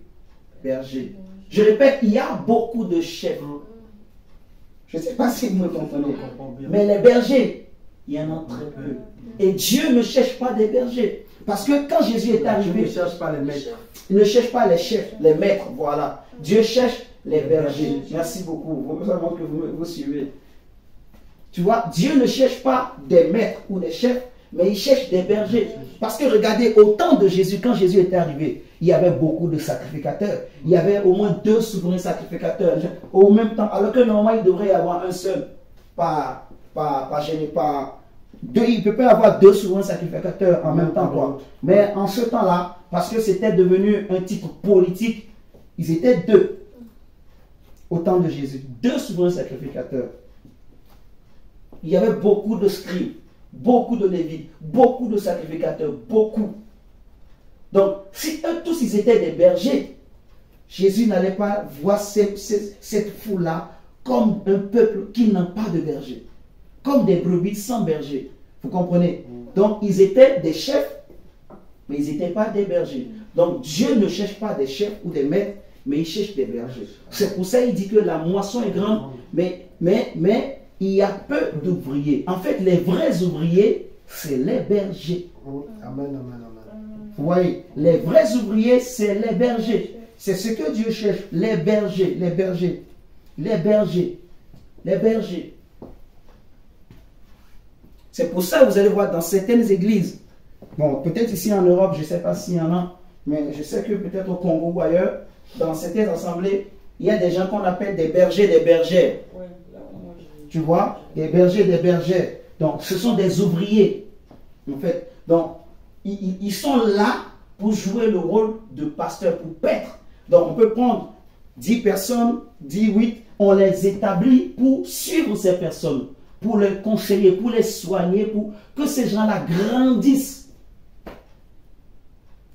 bergers. Je répète, il y a beaucoup de chefs. Je ne sais pas si vous me comprenez. Mais les bergers, il y en a très peu. Et Dieu ne cherche pas des bergers. Parce que quand Jésus est arrivé, il ne cherche pas les maîtres. Il ne cherche pas les chefs, les maîtres, voilà. Dieu cherche les bergers. Merci beaucoup. Vous savez que vous suivez. Tu vois, Dieu ne cherche pas des maîtres ou des chefs, mais il cherche des bergers. Parce que regardez, au temps de Jésus, quand Jésus était arrivé, il y avait beaucoup de sacrificateurs. Il y avait au moins 2 souverains sacrificateurs au même temps. Alors que normalement, il devrait y avoir un seul. Il ne peut pas y avoir 2 souverains sacrificateurs en même temps, quoi. Mais en ce temps-là, parce que c'était devenu un titre politique, ils étaient 2 au temps de Jésus. 2 souverains sacrificateurs. Il y avait beaucoup de scribes, beaucoup de lévites, beaucoup de sacrificateurs, beaucoup. Donc, si eux tous ils étaient des bergers, Jésus n'allait pas voir cette foule-là comme un peuple qui n'a pas de berger. Comme des brebis sans berger. Vous comprenez? Donc, ils étaient des chefs, mais ils n'étaient pas des bergers. Donc, Dieu ne cherche pas des chefs ou des maîtres, mais il cherche des bergers. C'est pour ça qu'il dit que la moisson est grande, mais il y a peu d'ouvriers. En fait, les vrais ouvriers, c'est les bergers. Amen, amen, amen. Vous voyez, les vrais ouvriers, c'est les bergers. C'est ce que Dieu cherche. Les bergers, les bergers, les bergers, les bergers. C'est pour ça que vous allez voir dans certaines églises, bon, peut-être ici en Europe, je ne sais pas s'il y en a, mais je sais que peut-être au Congo ou ailleurs, dans certaines assemblées, il y a des gens qu'on appelle des bergers, des bergères. Tu vois, des bergers, des bergères. Donc, ce sont des ouvriers, en fait. Donc, ils sont là pour jouer le rôle de pasteur, pour paître. Donc, on peut prendre 10 personnes, 10, 8, on les établit pour suivre ces personnes, pour les conseiller, pour les soigner, pour que ces gens-là grandissent.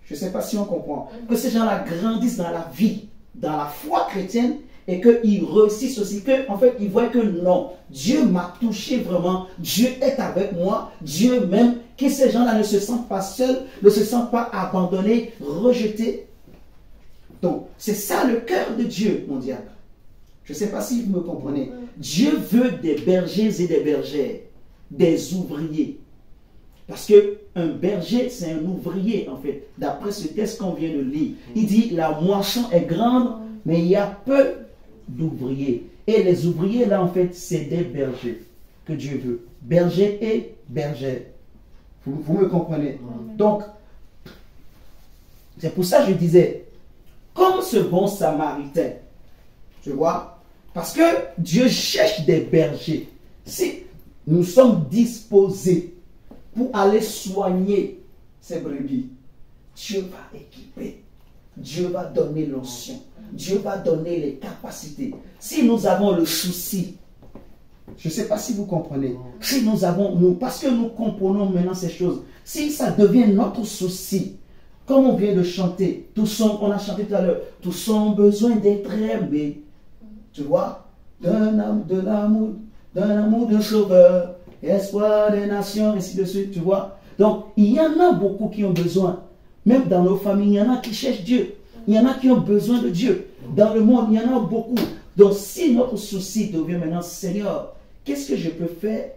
Je ne sais pas si on comprend. Que ces gens-là grandissent dans la vie, dans la foi chrétienne, et qu'ils réussissent aussi, qu'en fait, ils voient que non, Dieu m'a touché vraiment, Dieu est avec moi, Dieu m'aime, que ces gens-là ne se sentent pas seuls, ne se sentent pas abandonnés, rejetés. Donc, c'est ça le cœur de Dieu, mon diable. Je ne sais pas si vous me comprenez. Dieu veut des bergers et des bergères, des ouvriers. Parce qu'un berger, c'est un ouvrier, en fait, d'après ce texte qu'on vient de lire. Il dit, la moisson est grande, mais il y a peu d'ouvriers. Et les ouvriers, là, en fait, c'est des bergers que Dieu veut. Berger et bergère. Vous me comprenez? Donc, c'est pour ça que je disais, comme ce bon samaritain, tu vois, parce que Dieu cherche des bergers. Si nous sommes disposés pour aller soigner ces brebis, Dieu va équiper, Dieu va donner l'onction, Dieu va donner les capacités. Si nous avons le souci, je ne sais pas si vous comprenez, si nous avons, parce que nous comprenons maintenant ces choses, si ça devient notre souci, comme on vient de chanter, on a chanté tout à l'heure, tous ont besoin d'être aimés, tu vois, d'un amour de sauveur, espoir des nations, ainsi de suite, tu vois. Donc, il y en a beaucoup qui ont besoin. Même dans nos familles, il y en a qui cherchent Dieu. Il y en a qui ont besoin de Dieu. Dans le monde, il y en a beaucoup. Donc, si notre souci devient maintenant, Seigneur, qu'est-ce que je peux faire?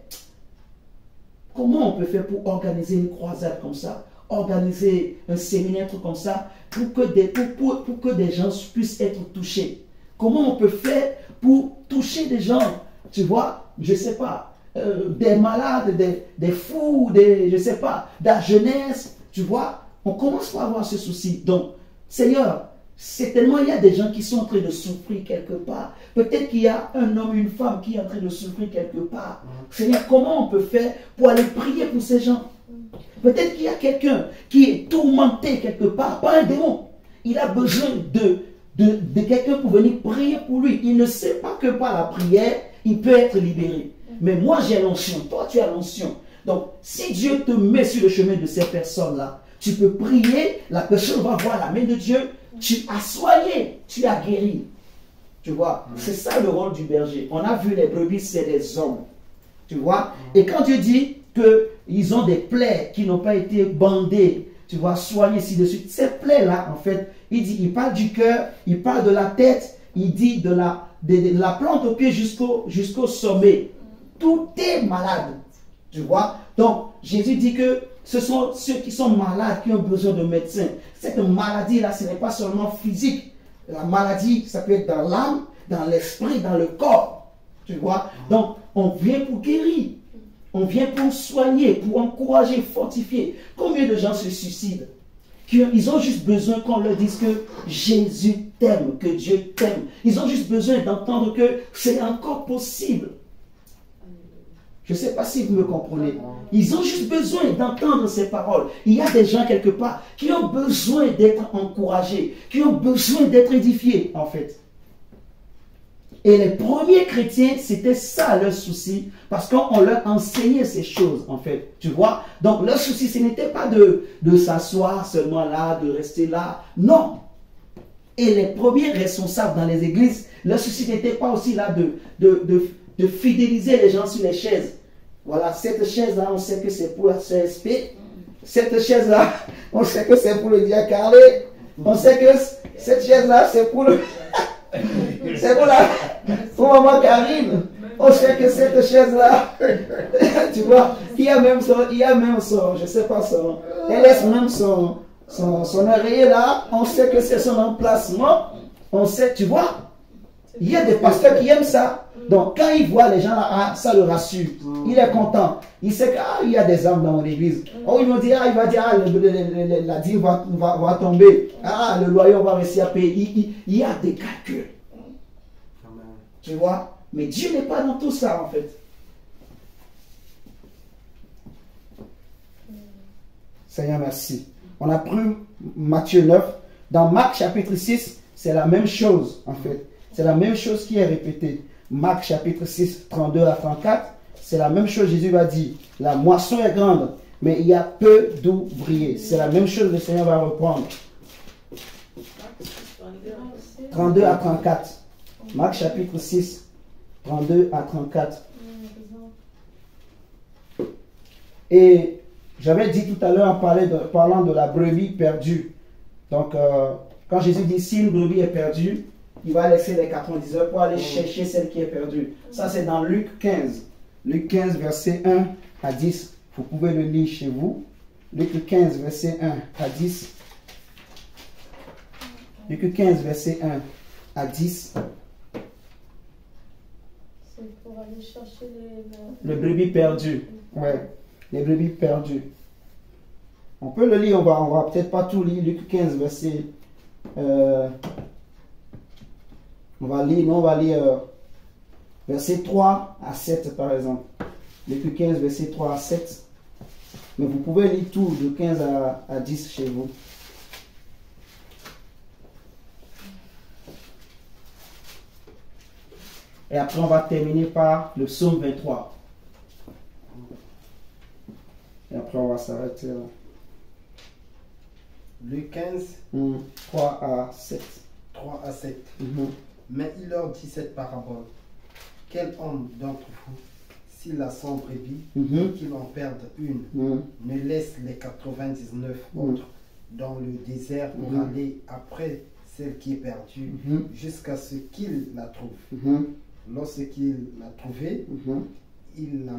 Comment on peut faire pour organiser une croisade comme ça? Organiser un séminaire comme ça pour que des gens puissent être touchés? Comment on peut faire pour toucher des gens? Tu vois, je ne sais pas, des malades, des fous, je ne sais pas, de la jeunesse, tu vois, on commence par avoir ce souci. Donc, Seigneur, certainement il y a des gens qui sont en train de souffrir quelque part. Peut-être qu'il y a un homme, une femme qui est en train de souffrir quelque part. Seigneur, comment on peut faire pour aller prier pour ces gens? Peut-être qu'il y a quelqu'un qui est tourmenté quelque part par un démon. Il a besoin de quelqu'un pour venir prier pour lui. Il ne sait pas que par la prière, il peut être libéré. Mais moi, j'ai l'onction. Toi, tu as l'onction. Donc, si Dieu te met sur le chemin de ces personnes-là, tu peux prier, la personne va voir la main de Dieu, tu as soigné, tu as guéri. Tu vois, c'est ça le rôle du berger. On a vu les brebis, c'est des hommes. Tu vois, et quand Dieu dit qu'ils ont des plaies qui n'ont pas été bandées, tu vois, soignées ci de suite, ces plaies-là, en fait, il parle du cœur, il parle de la tête, il dit de la plante au pied jusqu'au sommet. Tout est malade. Tu vois, donc Jésus dit que ce sont ceux qui sont malades qui ont besoin de médecins. Cette maladie-là, ce n'est pas seulement physique. La maladie, ça peut être dans l'âme, dans l'esprit, dans le corps. Tu vois, donc on vient pour guérir. On vient pour soigner, pour encourager, fortifier. Combien de gens se suicident? Ils ont juste besoin qu'on leur dise que Jésus t'aime, que Dieu t'aime. Ils ont juste besoin d'entendre que c'est encore possible. Je ne sais pas si vous me comprenez. Ils ont juste besoin d'entendre ces paroles. Il y a des gens quelque part qui ont besoin d'être encouragés, qui ont besoin d'être édifiés, en fait. Et les premiers chrétiens, c'était ça leur souci, parce qu'on leur enseignait ces choses, en fait. Tu vois? Donc, leur souci, ce n'était pas de s'asseoir seulement là, de rester là. Non. Et les premiers responsables dans les églises, leur souci n'était pas aussi là de fidéliser les gens sur les chaises. Voilà, cette chaise-là, on sait que c'est pour la CSP. Cette chaise-là, on sait que c'est pour le diacre Carlé. On sait que cette chaise-là, c'est pour le... c'est pour maman Karine. On sait que cette chaise-là, tu vois, il y a même son, je sais pas son, elle laisse même son oreiller là. On sait que c'est son emplacement. On sait, tu vois, il y a des pasteurs qui aiment ça. Donc, quand il voit les gens là, ça le rassure. Il est content. Il sait qu'il y a des âmes dans mon église. Oh, il va dire, la dîme va tomber. Ah, le loyer, on va réussir à payer. Il y a des calculs. Tu vois? Mais Dieu n'est pas dans tout ça, en fait. Seigneur, merci. On a pris Matthieu 9. Dans Marc chapitre 6, c'est la même chose, en fait. C'est la même chose qui est répétée. Marc chapitre 6, 32 à 34, c'est la même chose. Jésus va dire, la moisson est grande, mais il y a peu d'ouvriers. C'est la même chose, le Seigneur va reprendre. 32 à 34. Marc chapitre 6, 32 à 34. Et j'avais dit tout à l'heure en parlant de la brebis perdue. Donc, quand Jésus dit, si une brebis est perdue, il va laisser les 99 pour aller chercher celle qui est perdue. Ça, c'est dans Luc 15. Luc 15, verset 1 à 10. Vous pouvez le lire chez vous. Luc 15, verset 1 à 10. Luc 15, verset 1 à 10. C'est pour aller chercher les brebis perdues. Ouais, les brebis perdues. On peut le lire, on va peut-être pas tout lire. Luc 15, verset... on va lire verset 3 à 7 par exemple. depuis 15, verset 3 à 7. Mais vous pouvez lire tout de 15 à 10 chez vous. Et après, on va terminer par le psaume 23. Et après, on va s'arrêter là. Le 15, 3 à 7. 3 à 7. Mais il leur dit cette parabole. Quel homme d'entre vous, s'il a 100 brebis, et qu'il en perde une, ne laisse les 99 autres dans le désert pour aller après celle qui est perdue, jusqu'à ce qu'il la trouve. Lorsqu'il l'a trouvée, il la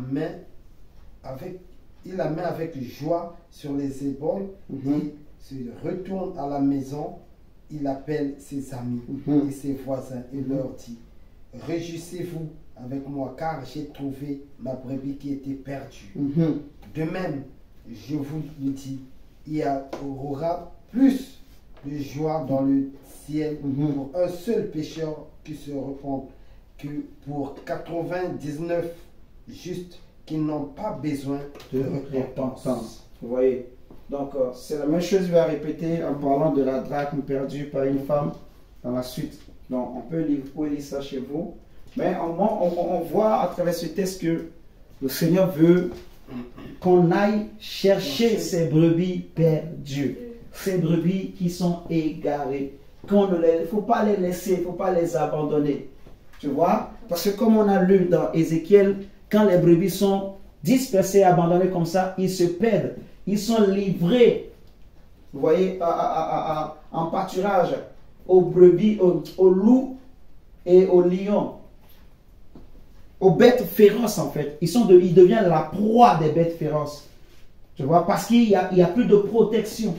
met avec joie sur les épaules et se retourne à la maison. Il appelle ses amis et ses voisins et leur dit: réjouissez-vous avec moi, car j'ai trouvé ma brebis qui était perdue. De même, je vous le dis, il y aura plus de joie dans le ciel pour un seul pécheur qui se repent que pour 99 justes qui n'ont pas besoin de repentance. Vous voyez, donc c'est la même chose qu'il va répéter en parlant de la drachme perdue par une femme dans la suite. Donc on peut lire, vous pouvez lire ça chez vous. Mais on voit à travers ce texte que le Seigneur veut qu'on aille chercher ces brebis perdues, ces brebis qui sont égarées. Il ne faut pas les laisser, il ne faut pas les abandonner. Tu vois? Parce que comme on a lu dans Ézéchiel, quand les brebis sont dispersées, abandonnées comme ça, ils se perdent. Ils sont livrés, vous voyez, en pâturage aux brebis, aux loups et aux lions, aux bêtes féroces en fait. Ils deviennent la proie des bêtes féroces. Tu vois, parce qu'il n'y a plus de protection.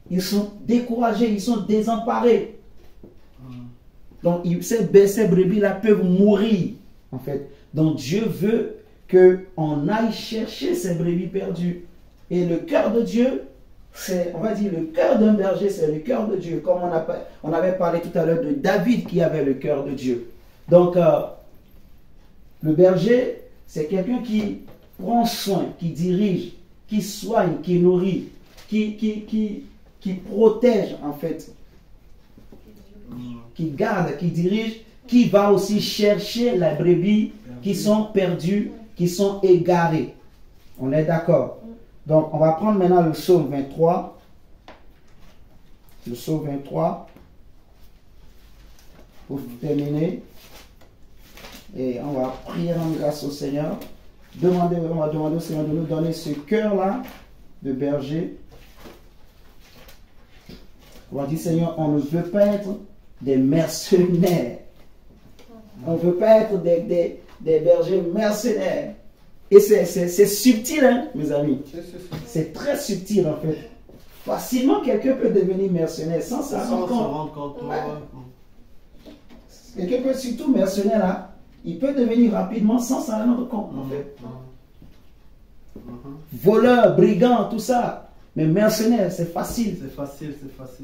Ils sont découragés, ils sont désemparés. Donc ces brebis-là peuvent mourir en fait. Donc Dieu veut qu'on aille chercher ces brebis perdues. Et le cœur de Dieu, on va dire le cœur d'un berger, c'est le cœur de Dieu. Comme on avait parlé tout à l'heure de David qui avait le cœur de Dieu. Donc le berger, c'est quelqu'un qui prend soin, qui dirige, qui soigne, qui nourrit, qui protège en fait, qui garde, qui dirige, qui va aussi chercher les brebis qui sont perdues, qui sont égarées. On est d'accord? Donc on va prendre maintenant le psaume 23. Le psaume 23 pour terminer. Et on va prier en grâce au Seigneur. On va demander au Seigneur de nous donner ce cœur-là de berger. On va dire: Seigneur, on ne veut pas être des mercenaires. On ne veut pas être des bergers mercenaires. Et c'est subtil, hein, mes amis. C'est très subtil, en fait. Facilement, quelqu'un peut devenir mercenaire sans s'en rendre compte. Quelqu'un peut, surtout mercenaire, là, il peut devenir rapidement sans s'en rendre compte, en fait. Voleur, brigand, tout ça. Mais mercenaire, c'est facile. C'est facile.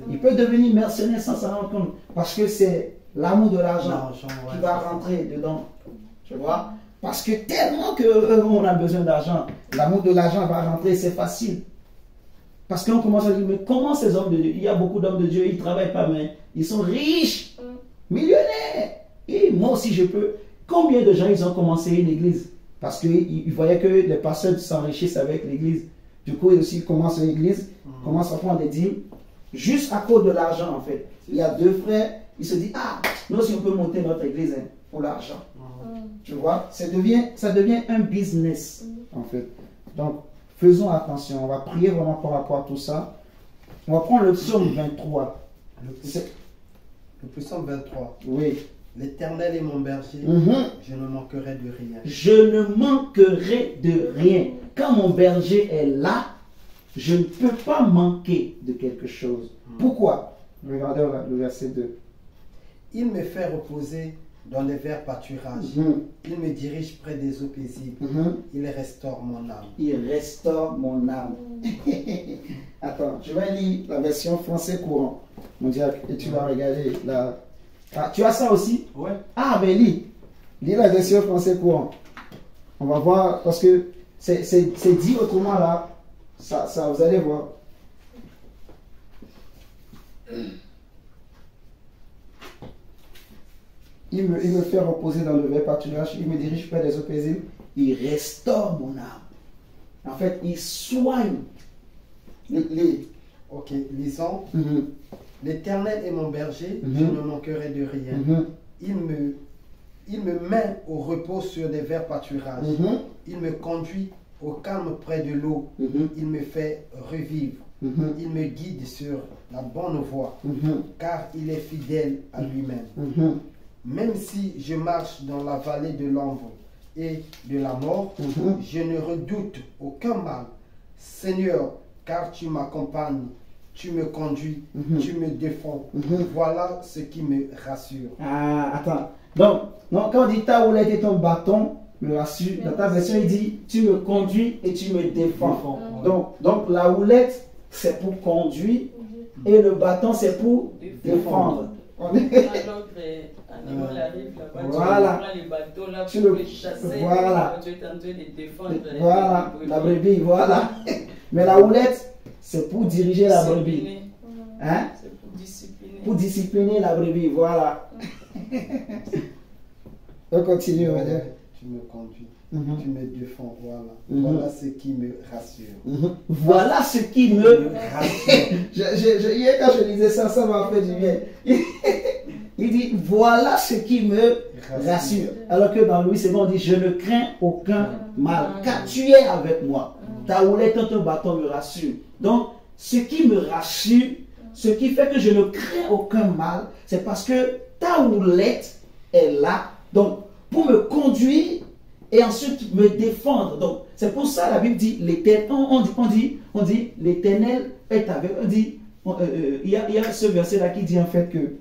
Il peut devenir mercenaire sans s'en rendre compte. Parce que c'est l'amour de l'argent qui va rentrer dedans. Tu vois? Parce que tellement qu'on a besoin d'argent, l'amour de l'argent va rentrer, c'est facile. Parce qu'on commence à dire: mais comment ces hommes de Dieu, il y a beaucoup d'hommes de Dieu, ils ne travaillent pas, mais ils sont riches, millionnaires. Et moi aussi je peux. Combien de gens ils ont commencé une église? Parce qu'ils voyaient que les pasteurs s'enrichissent avec l'église. Du coup, ils aussi commencent l'église, commencent à prendre des dîmes, juste à cause de l'argent en fait. Il y a deux frères, ils se disent: ah, nous aussi on peut monter notre église pour l'argent. Tu vois, ça devient un business en fait. Donc, faisons attention. On va prier vraiment par rapport à tout ça. On va prendre le psaume 23. Le psaume 23. Oui. L'Éternel est mon berger, je ne manquerai de rien. Je ne manquerai de rien. Quand mon berger est là, je ne peux pas manquer de quelque chose. Pourquoi? Regardez le verset 2. Il me fait reposer dans les verts pâturages. Il me dirige près des eaux paisibles. Il restaure mon âme. Il restaure mon âme. Attends, je vais lire la version français courant. Mon Dieu, et tu vas regarder la... Ah, tu as ça aussi? Ouais. Ah, mais lis la version français courant. On va voir, parce que c'est dit autrement là. Ça, vous allez voir. Il me fait reposer dans le vert pâturage, il me dirige près des eaux paisibles, il restaure mon âme. En fait, il soigne Ok, lisons. L'Éternel est mon berger, je ne manquerai de rien. Il me met au repos sur des verts pâturages. Il me conduit au calme près de l'eau. Il me fait revivre. Il me guide sur la bonne voie, car il est fidèle à lui-même. Même si je marche dans la vallée de l'ombre et de la mort, je ne redoute aucun mal. Seigneur, car tu m'accompagnes, tu me conduis, tu me défends. Voilà ce qui me rassure. Ah, attends. Donc, quand on dit ta houlette et ton bâton me rassure, dans ta version, il dit tu me conduis et tu me défends. Donc la houlette, c'est pour conduire et le bâton, c'est pour défendre. Animal arrive là-bas, voilà. Tu prends les bateaux là tu pour le les chasser, voilà. tu es en train de défendre voilà, la brebis, voilà. Mais la houlette, c'est pour diriger la brebis. Hein? C'est pour discipliner. Pour discipliner la brebis, voilà. On continue, madame. Tu me conduis, tu me défends, voilà. Voilà ce qui me rassure. Voilà ce qui me rassure. Hier, quand je lisais ça, ça m'a fait du bien. Il dit, voilà ce qui me rassure. Alors que dans Louis, c'est bon, on dit, je ne crains aucun mal, car tu es avec moi. Ta houlette et ton bâton me rassurent. Donc, ce qui me rassure, ce qui fait que je ne crains aucun mal, c'est parce que ta houlette est là, donc, pour me conduire et ensuite me défendre. Donc, c'est pour ça la Bible dit, l'Éternel, on dit, l'Éternel est avec, il y a ce verset-là qui dit en fait que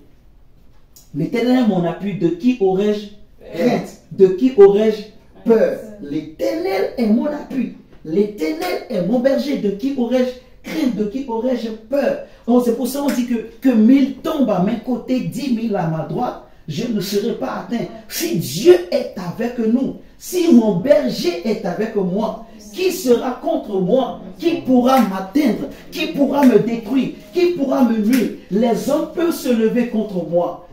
l'Éternel est mon appui, de qui aurais-je crainte? De qui aurais-je peur? L'Éternel est mon appui. L'Éternel est mon berger, de qui aurais-je crainte? De qui aurais-je peur? Donc c'est pour ça qu'on dit que 1000 tombent à mes côtés, 10 000 à ma droite, je ne serai pas atteint. Si Dieu est avec nous, si mon berger est avec moi, qui sera contre moi? Qui pourra m'atteindre? Qui pourra me détruire? Qui pourra me nuire? Les hommes peuvent se lever contre moi.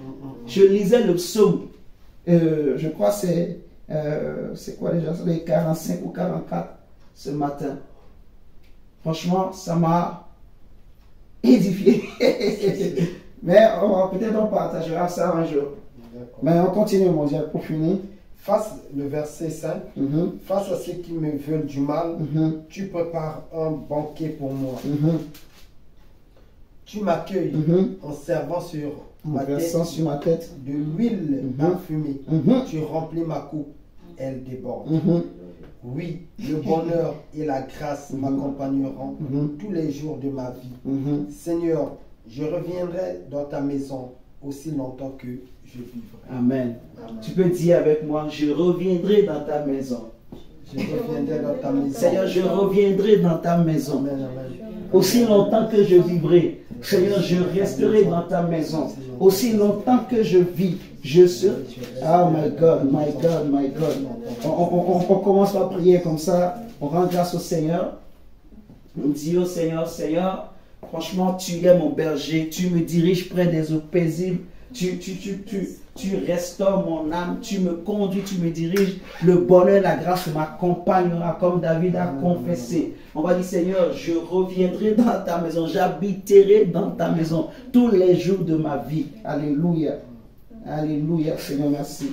Je lisais le psaume, je crois c'est quoi déjà, c'est les 45 ou 44 ce matin. Franchement, ça m'a édifié. Mais peut-être on partagera ça un jour. Mais on continue, mon Dieu, pour finir. Face, le verset 5, face à ceux qui me veulent du mal, tu prépares un banquet pour moi. Tu m'accueilles en servant sur ma tête de l'huile parfumée. Tu remplis ma coupe, elle déborde. Oui, le bonheur et la grâce m'accompagneront tous les jours de ma vie. Seigneur, je reviendrai dans ta maison aussi longtemps que je vivrai. Amen. Tu peux dire avec moi, je reviendrai dans ta maison. Je reviendrai dans ta maison. Seigneur, je reviendrai dans ta maison. Aussi longtemps que je vivrai. Seigneur, je resterai dans ta maison. Aussi longtemps que je vis, je serai. Oh my God, my God, my God. On commence par prier comme ça. On rend grâce au Seigneur. On dit au Seigneur, Seigneur, franchement, tu es mon berger. Tu me diriges près des eaux paisibles. Tu restaures mon âme, tu me conduis, tu me diriges. Le bonheur, la grâce m'accompagnera comme David a confessé. On va dire, Seigneur, je reviendrai dans ta maison, j'habiterai dans ta maison tous les jours de ma vie. Alléluia. Alléluia, Seigneur, merci.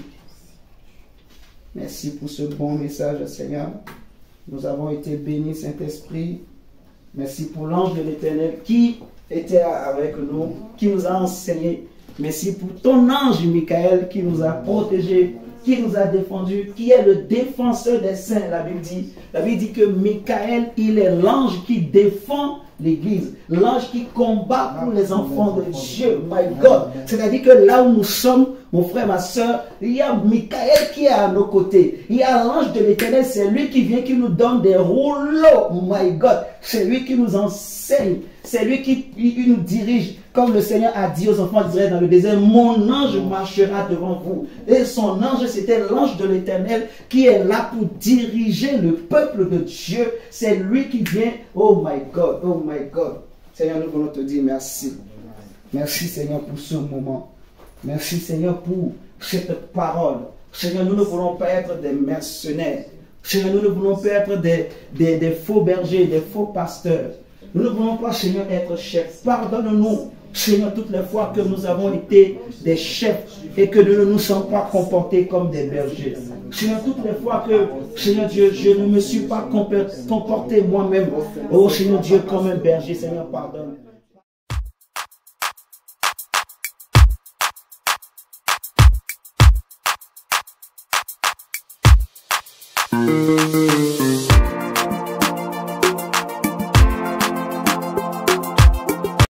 Merci pour ce bon message, Seigneur. Nous avons été bénis, Saint-Esprit. Merci pour l'ange de l'Éternel qui était avec nous, qui nous a enseigné. Merci pour ton ange, Michael, qui nous a protégés, qui nous a défendus, qui est le défenseur des saints. La Bible dit que Michael, il est l'ange qui défend l'Église, l'ange qui combat pour les enfants de Dieu. My God. C'est-à-dire que là où nous sommes, mon frère, ma soeur, il y a Michael qui est à nos côtés. Il y a l'ange de l'Éternel, c'est lui qui vient, qui nous donne des rouleaux. My God. C'est lui qui nous enseigne. C'est lui qui nous dirige. Comme le Seigneur a dit aux enfants d'Israël dans le désert, mon ange marchera devant vous. Et son ange, c'était l'ange de l'Éternel qui est là pour diriger le peuple de Dieu. C'est lui qui vient. Oh my God, oh my God. Seigneur, nous voulons te dire merci. Merci Seigneur pour ce moment. Merci Seigneur pour cette parole. Seigneur, nous ne voulons pas être des mercenaires. Seigneur, nous ne voulons pas être des faux bergers, des faux pasteurs. Nous ne voulons pas, Seigneur, être chefs. Pardonne-nous, Seigneur, toutes les fois que nous avons été des chefs et que nous ne nous sommes pas comportés comme des bergers. Seigneur, toutes les fois que, Seigneur Dieu, je ne me suis pas comporté moi-même, oh Seigneur Dieu, comme un berger. Seigneur, pardonne. Thank you.